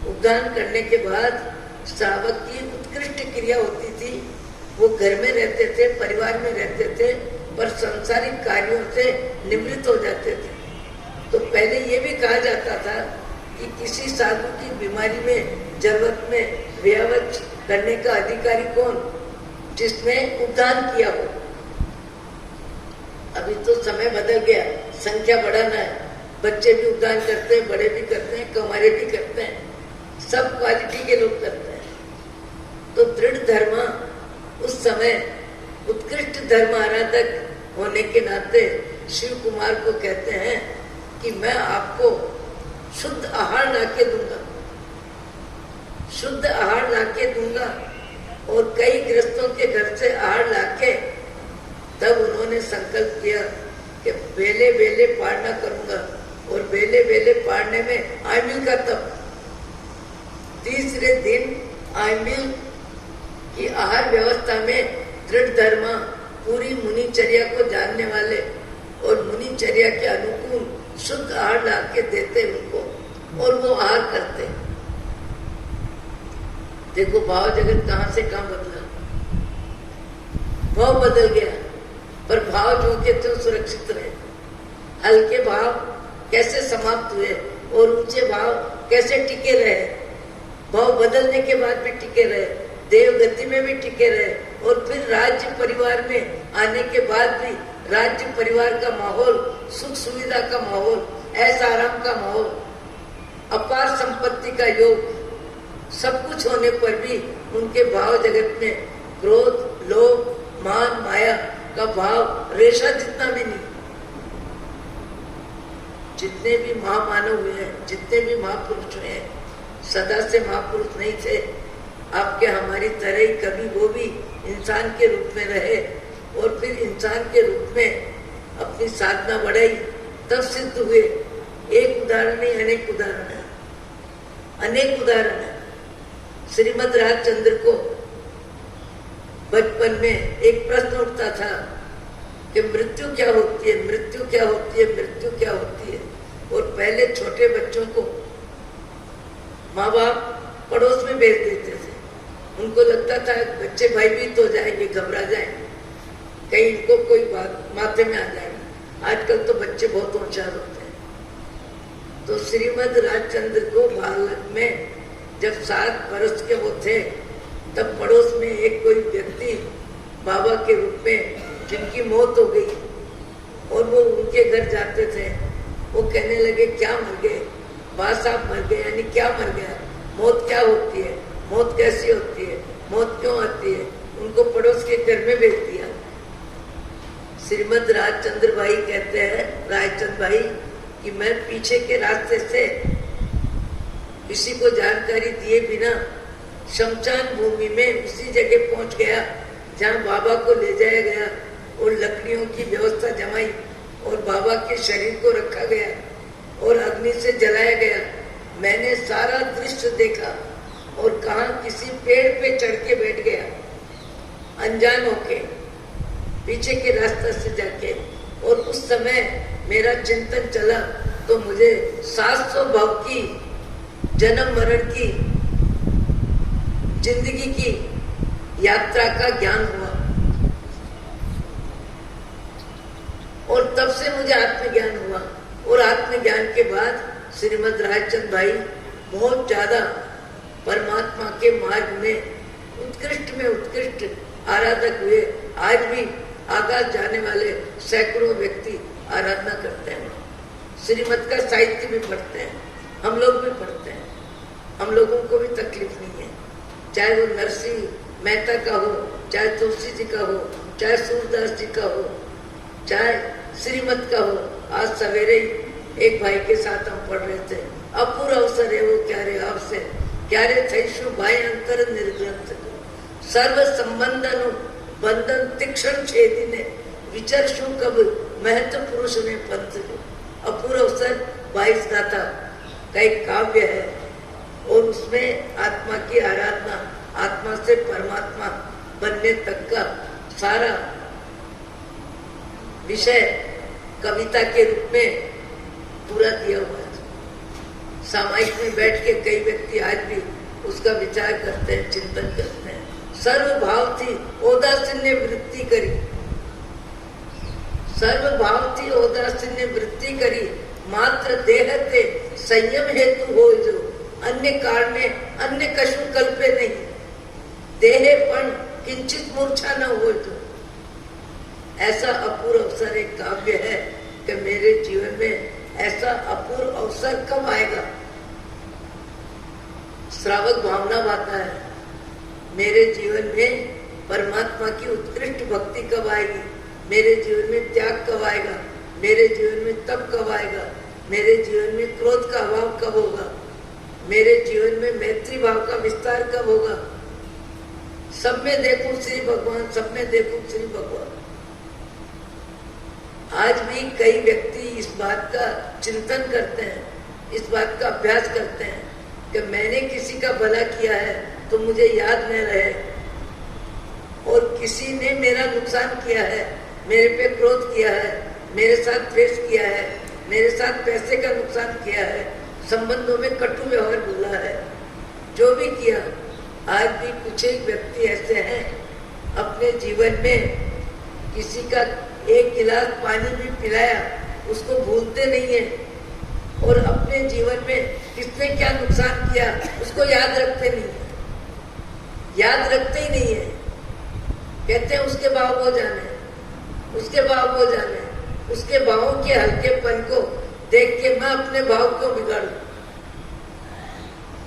Speaker 2: उद्यान करने के बाद श्रावक की उत्कृष्ट क्रिया होती थी। वो घर में रहते थे, परिवार में रहते थे, पर सांसारिक कार्यों से निवृत्त हो जाते थे। तो पहले ये भी कहा जाता था कि किसी साधु की बीमारी में, जरूरत में व्यावच करने का अधिकारी कौन, जिसने उद्यान किया हो। अभी तो समय बदल गया, संख्या बढ़ाना है, बच्चे भी उद्यान करते हैं, बड़े भी करते हैं, कमारे भी करते हैं, सब क्वालिटी के लोग करते हैं। तो दृढ़ धर्मा उस समय उत्कृष्ट धर्म आराधक होने के नाते शिव कुमार को कहते हैं कि मैं आपको शुद्ध आहार लाके दूंगा, शुद्ध आहार लाके दूंगा। और कई गृहस्थों के घर से आहार लाके तब उन्होंने संकल्प किया कि बेले बेले पारना करूंगा। और बेले बेले पारने में आयमिल का तप, तीसरे दिन आयमिल की आहार व्यवस्था में दृढ़ धर्मा पूरी मुनिचर्या को जानने वाले और मुनिचर्या के अनुकूल शुद्ध आहार ला के देते उनको, और वो आहार करते। देखो भाव जगत कहां से कहां बदला, भाव बदल गया, पर भाव जो के तो सुरक्षित रहे। हल्के भाव कैसे समाप्त हुए और ऊंचे भाव कैसे टिके रहे, भाव बदलने के बाद भी टिके रहे, देवगति में भी टिके रहे, और फिर राज्य परिवार में आने के बाद भी राज्य परिवार का माहौल, सुख सुविधा का माहौल, ऐसा आराम का माहौल, अपार संपत्ति का योग, सब कुछ होने पर भी उनके भाव जगत में क्रोध, लोभ, मान, माया का भाव रेशा जितना भी नहीं। जितने भी महामानव हुए हैं, जितने भी महापुरुष हुए हैं, सदा से महापुरुष नहीं थे। आपके हमारी तरह ही कभी वो भी इंसान के रूप में रहे और फिर इंसान के रूप में अपनी साधना बढ़ाई, तब सिद्ध हुए। एक उदाहरण नहीं, अनेक उदाहरण है, अनेक उदाहरण है। श्रीमद राजचंद्र को बचपन में एक प्रश्न उठता था कि मृत्यु क्या होती है, मृत्यु क्या होती है, मृत्यु क्या होती है। और पहले छोटे बच्चों को माँ बाप पड़ोस में भेज देते थे। उनको लगता था बच्चे भयभीत हो जाएंगे, घबरा जाएंगे, कहीं इनको कोई बात माथे में आ जाएगी। आजकल तो बच्चे बहुत होशियार होते हैं। तो श्रीमद राजचंद्र को बालक में जब 7 वर्ष के वो थे, तब पड़ोस में एक कोई व्यक्ति बाबा के रूप में जिनकी मौत हो गई, और वो उनके घर जाते थे। वो कहने लगे क्या मर गए, बा साहब मर गए, यानी क्या मर गया, मौत क्या होती है, मौत कैसी होती है, मौत क्यों आती है। उनको पड़ोस के घर में भेज दिया। श्रीमद राजचंद्र भाई कहते हैं, राजचंद्र भाई, कि मैं पीछे के रास्ते से किसी को जानकारी दिए बिना शमशान भूमि में उसी जगह पहुंच गया जहां बाबा को ले जाया गया, और लकड़ियों की व्यवस्था जमाई और बाबा के शरीर को रखा गया और अग्नि से जलाया गया। मैंने सारा दृश्य देखा और कहा किसी पेड़ पे चढ़ के बैठ गया, अनजान होके पीछे के रास्ते से जाके। और उस समय मेरा चिंतन चला तो मुझे 700 भाव की जन्म मरण की जिंदगी की यात्रा का ज्ञान हुआ। और तब से मुझे आत्मज्ञान हुआ। और आत्मज्ञान के बाद श्रीमद् राजचंद भाई बहुत ज्यादा परमात्मा के मार्ग में उत्कृष्ट आराधक हुए। आज भी आकाश जाने वाले सैकड़ों व्यक्ति आराधना करते हैं, श्रीमद् का साहित्य भी पढ़ते हैं, हम लोग भी पढ़ते हैं। हम लोगों को भी तकलीफ नहीं है, चाहे वो नरसिंह मेहता का हो, चाहे तुलसी जी का हो, चाहे सूरदास जी का हो, चाहे श्रीमद् का हो। आज सवेरे ही एक भाई के साथ हम पढ़ रहे थे, अपूर अवसर है वो क्यारे आपसे क्यारे थईशु भाई अंतर निर्ग्रंथ सर्व संबंधनु बंधन तीक्षण छेदिने विचरशु कब महत्व पुरुष ने पंथ। अपूर अवसर 22 दाता का एक काव्य है और उसमें आत्मा की आराधना, आत्मा से परमात्मा बनने तक का सारा विषय कविता के रूप में पूरा दिया हुआ है। सामायिक में बैठ के कई व्यक्ति आज भी उसका विचार करते हैं, चिंतन करते हैं। सर्व भाव थी औदासीन्य वृत्ति करी, सर्व भाव थी औदासीन्य वृत्ति करी, मात्र देहते संयम हेतु हो जो अन्य कारणे अन्य कशु कल्पे नहीं, देहे पण किंचित मूर्छा न हो जो। ऐसा अपूर्व अवसर एक काव्य है कि मेरे जीवन में ऐसा अपूर्व अवसर कब आएगा। श्रावक भावना बाता है, मेरे जीवन में परमात्मा की उत्कृष्ट भक्ति कब आएगी, मेरे जीवन में त्याग कब आएगा, मेरे जीवन में तप कब आएगा, मेरे जीवन में क्रोध का अभाव कब होगा, मेरे जीवन में मैत्री भाव का विस्तार कब होगा। सब में देखूं श्री भगवान, सब में देखूं श्री भगवान। आज भी कई व्यक्ति इस बात का चिंतन करते हैं, इस बात का अभ्यास करते हैं कि मैंने किसी का भला किया है तो मुझे याद न रहे, और किसी ने मेरा नुकसान किया है, मेरे पे क्रोध किया है, मेरे साथ द्वेष किया है, मेरे साथ पैसे का नुकसान किया है, संबंधों में कटु व्यवहार बोला है, जो भी किया। आज भी कुछ एक व्यक्ति ऐसे हैं अपने जीवन में किसी का एक गिलास पानी भी पिलाया उसको भूलते नहीं है, और अपने जीवन में किसने क्या नुकसान किया उसको याद रखते नहीं है, याद रखते ही नहीं है। कहते हैं उसके भाव हो जाने, उसके भाव हो जाने, उसके भावों के हल्केपन को देख के मैं अपने भाव को बिगाड़ू।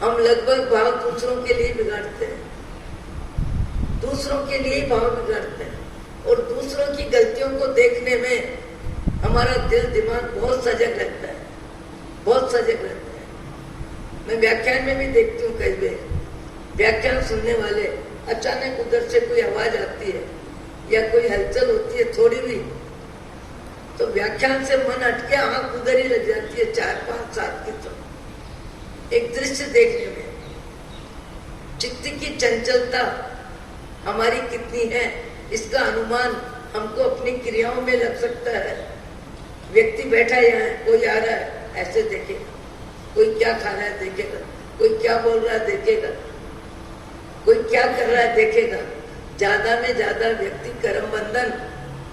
Speaker 2: हम लगभग भाव दूसरों के लिए बिगाड़ते हैं, दूसरों के लिए ही भाव बिगाड़ते हैं, और दूसरों की गलतियों को देखने में हमारा दिल दिमाग बहुत सजग रहता है, बहुत सजग रहता है। मैं व्याख्यान में भी देखती हूँ, कई बार व्याख्यान सुनने वाले अचानक उधर से कोई आवाज आती है या कोई हलचल होती है थोड़ी भी, तो व्याख्यान से मन हटके आंख उधर ही लग जाती है 4, 5, 7 की। तो एक दृश्य देखने में चित्त की चंचलता हमारी कितनी है इसका अनुमान हमको अपनी क्रियाओं में लग सकता है। व्यक्ति बैठा यहाँ है, कोई आ रहा है ऐसे देखेगा, कोई क्या खा रहा है देखेगा, कोई क्या बोल रहा है देखेगा, कोई क्या कर रहा है देखेगा। ज्यादा में ज्यादा व्यक्ति कर्म बंधन,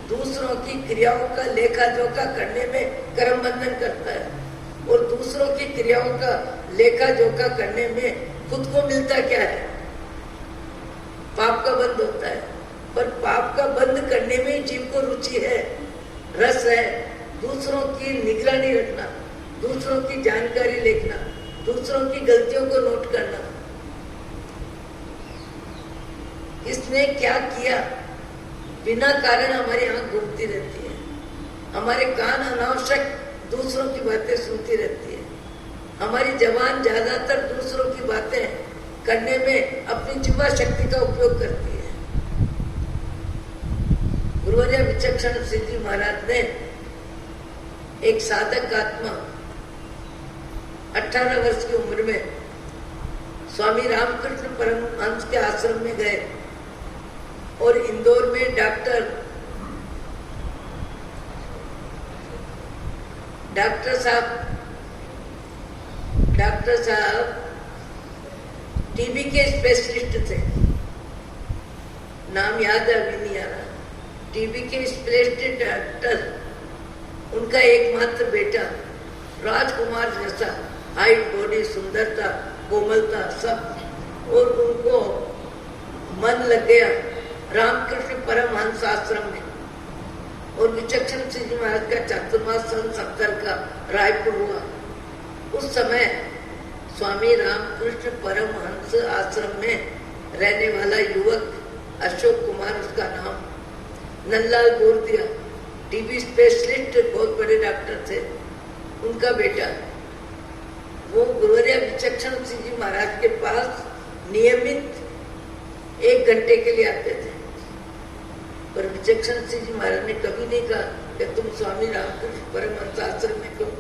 Speaker 2: दूसरों की क्रियाओं का लेखा जोखा करने में कर्म बंधन करता है, और दूसरों की क्रियाओं का लेखा जोखा करने में खुद को मिलता क्या है, पाप का बंध होता है। पर पाप का बंद करने में ही जीव को रुचि है, रस है। दूसरों की निगरानी रखना, दूसरों की जानकारी लेना, दूसरों की गलतियों को नोट करना, किसने क्या किया, बिना कारण हमारी आंख घूमती रहती है, हमारे कान अनावश्यक दूसरों की बातें सुनती रहती है, हमारी जबान ज्यादातर दूसरों की बातें करने में अपनी जिह्वा शक्ति का उपयोग करती है। गुरुवर्य विचक्षण सिंह जी महाराज ने एक साधक आत्मा 18 वर्ष की उम्र में स्वामी रामकृष्ण परमहंस के आश्रम में गए और इंदौर में डॉक्टर साहब टीबी के स्पेशलिस्ट थे, नाम याद है अभी नहीं आ रहा। टीबी के स्पेशलिस्ट डॉक्टर, उनका एकमात्र बेटा राजकुमार जैसा हाइट, बॉडी, सुंदरता, कोमलता सब, और उनको मन लग गया रामकृष्ण परमहंस आश्रम में। और विचक्षण सिंह जी महाराज का चातुर्मास सन 70 का रायपुर हुआ। उस समय स्वामी रामकृष्ण परमहंस आश्रम में रहने वाला युवक अशोक कुमार, उसका नाम, नंदलाल गोरदिया टीबी स्पेशलिस्ट, बहुत बड़े डॉक्टर थे, उनका बेटा, वो गुरुवर्य विचक्षण सिंह जी महाराज के पास नियमित 1 घंटे के लिए आते थे। पर विचक्षण सिंह जी महाराज ने कभी नहीं कहा कि तुम स्वामी रामकृष्ण परमहंस आश्रम में क्यों,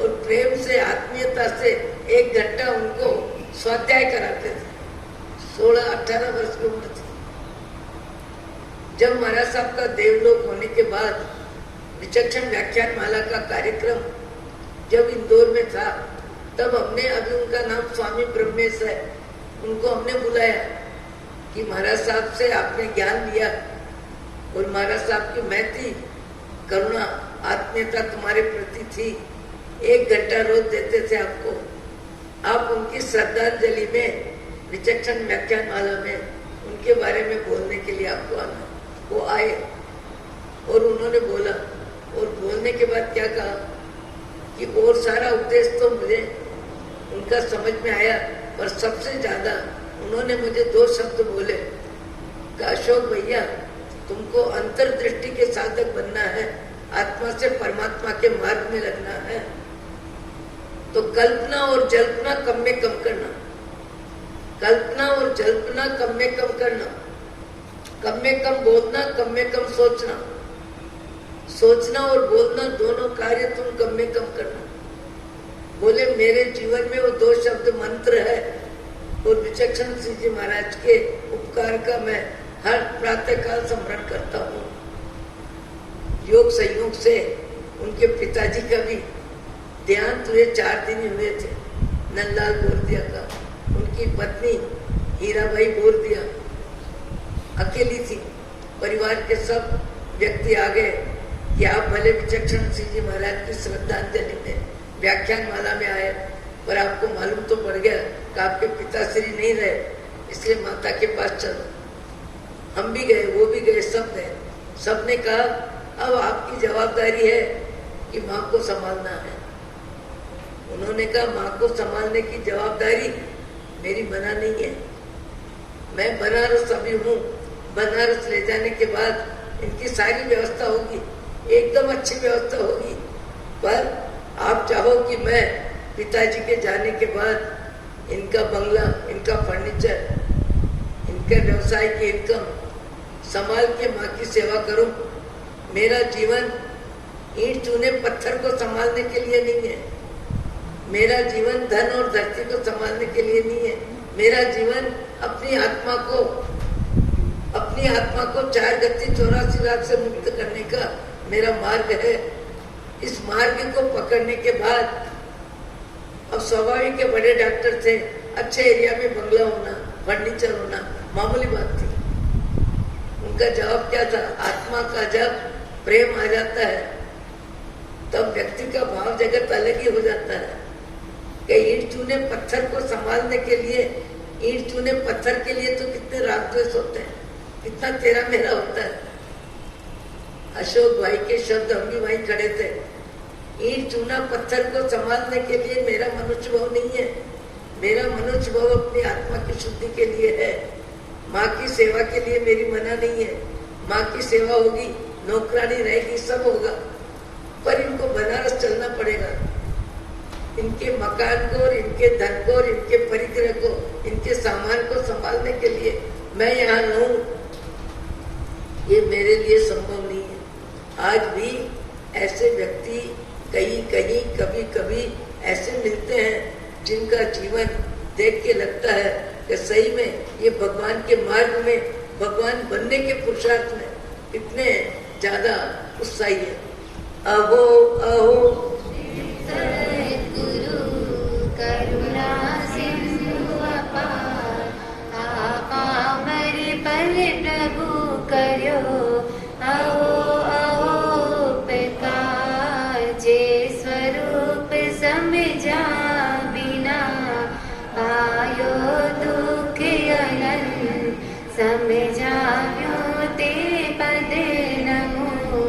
Speaker 2: और प्रेम से, आत्मीयता से 1 घंटा उनको स्वाध्याय कराते थे। 16-18 वर्ष की उम्र थी। जब महाराज साहब का देवलोक होने के बाद विचक्षण व्याख्यान माला का कार्यक्रम जब इंदौर में था, तब हमने, अभी उनका नाम स्वामी ब्रह्मेश है, उनको हमने बुलाया कि महाराज साहब से आपने ज्ञान लिया और महाराज साहब की महती करुणा, आत्मीयता तुम्हारे प्रति थी, 1 घंटा रोज देते थे आपको, आप उनकी श्रद्धांजलि में विचक्षण व्याख्यान माला में उनके बारे में बोलने के लिए आपको आना। वो आए और उन्होंने बोला, और बोलने के बाद क्या कहा कि और सारा उपदेश तो मुझे उनका समझ में आया, पर सबसे ज्यादा उन्होंने मुझे 2 शब्द बोले कि अशोक भैया, तुमको अंतर्दृष्टि के साधक बनना है, आत्मा से परमात्मा के मार्ग में लगना है, तो कल्पना और जल्पना कम में कम करना, कल्पना और जल्पना कम में कम करना, कम में कम बोलना, कम में कम सोचना, सोचना और बोलना दोनों कार्य तुम कम में कम करना। बोले मेरे जीवन में वो 2 शब्द मंत्र है, और विचक्षण सिंह जी महाराज के उपकार का मैं हर प्रातःकाल स्मरण करता हूँ। योग संयोग से उनके पिताजी का भी देहांत हुए 4 दिन हुए थे, नंदलाल गोरदिया का। उनकी पत्नी हीराबाई गोरदिया अकेली थी, परिवार के सब व्यक्ति आ गए कि आप भले विचक्षण सिंह जी महाराज की श्रद्धांजलि में व्याख्यान माला में आए, पर आपको मालूम तो पड़ गया कि आपके पिताश्री नहीं रहे, इसलिए माता के पास चलो। हम भी गए, वो भी गए, सब गए। सबने कहा अब आपकी जवाबदारी है कि माँ को संभालना है। उन्होंने कहा माँ को संभालने की जवाबदारी मेरी मना नहीं है, मैं बनारस अभी हूँ, बनारस ले जाने के बाद इनकी सारी व्यवस्था होगी, एकदम अच्छी व्यवस्था होगी। पर आप चाहो कि मैं पिताजी के जाने के बाद इनका बंगला, इनका फर्नीचर, इनके व्यवसाय की इनकम संभाल के माँ की सेवा करूं। मेरा जीवन ईंट चूने पत्थर को संभालने के लिए नहीं है, मेरा जीवन धन और धरती को संभालने के लिए नहीं है। मेरा जीवन अपनी आत्मा को 4 गति 84 रात से मुक्त करने का मेरा मार्ग है। इस मार्ग को पकड़ने के बाद अब स्वाभाविक के बड़े डॉक्टर थे, अच्छे एरिया में बंगला होना, फर्नीचर होना मामूली बात थी। उनका जवाब क्या था, आत्मा का जब प्रेम आ जाता है तब व्यक्ति का भाव जगत अलग ही हो जाता है। कि ईंट चूने पत्थर को संभालने के लिए, ईंट चूने पत्थर के लिए तो कितने राग द्वेष होते हैं, कितना तेरा मेरा होता है। अशोक भाई के शब्द हम भी वहीं खड़े थे, ईंट चूना पत्थर को संभालने के लिए मेरा मनुष्य भाव नहीं है, मेरा मनुष्य भाव अपनी आत्मा की शुद्धि के लिए है। माँ की सेवा के लिए मेरी मना नहीं है, माँ की सेवा होगी, नौकरानी रहेगी, सब होगा, पर इनको बनारस चलना पड़ेगा। इनके मकान को और इनके धन को और इनके परिग्रह को, इनके सामान को संभालने के लिए मैं यहाँ रहूं, ये मेरे लिए संभव नहीं है। आज भी ऐसे व्यक्ति कहीं कहीं कभी कभी ऐसे मिलते हैं जिनका जीवन देख के लगता है कि सही में ये भगवान के मार्ग में, भगवान बनने के पुरुषार्थ में इतने ज्यादा उत्साही है। अहो अहो
Speaker 1: सद्गुरु करुणा सिंधु अपार, आपामर पल प्रभु कर्यो, अहो अहो प्रकार जे स्वरूप समझा बिना, आयो दुख अनंत समझाव्यो ते पद नमो।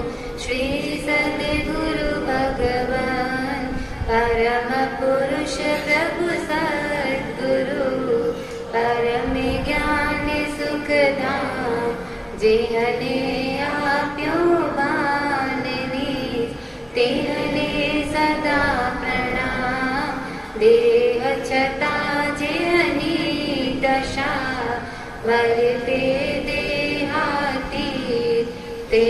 Speaker 1: श्री सद्गुरु भगवान परम पुरुष प्रभु सद्गुरु, परम ज्ञान सुख धाम, जेहने आप्यो बाननी, तेहने सदा प्रणाम। देह छता जेहनी दशा, वर्ते देहाती ते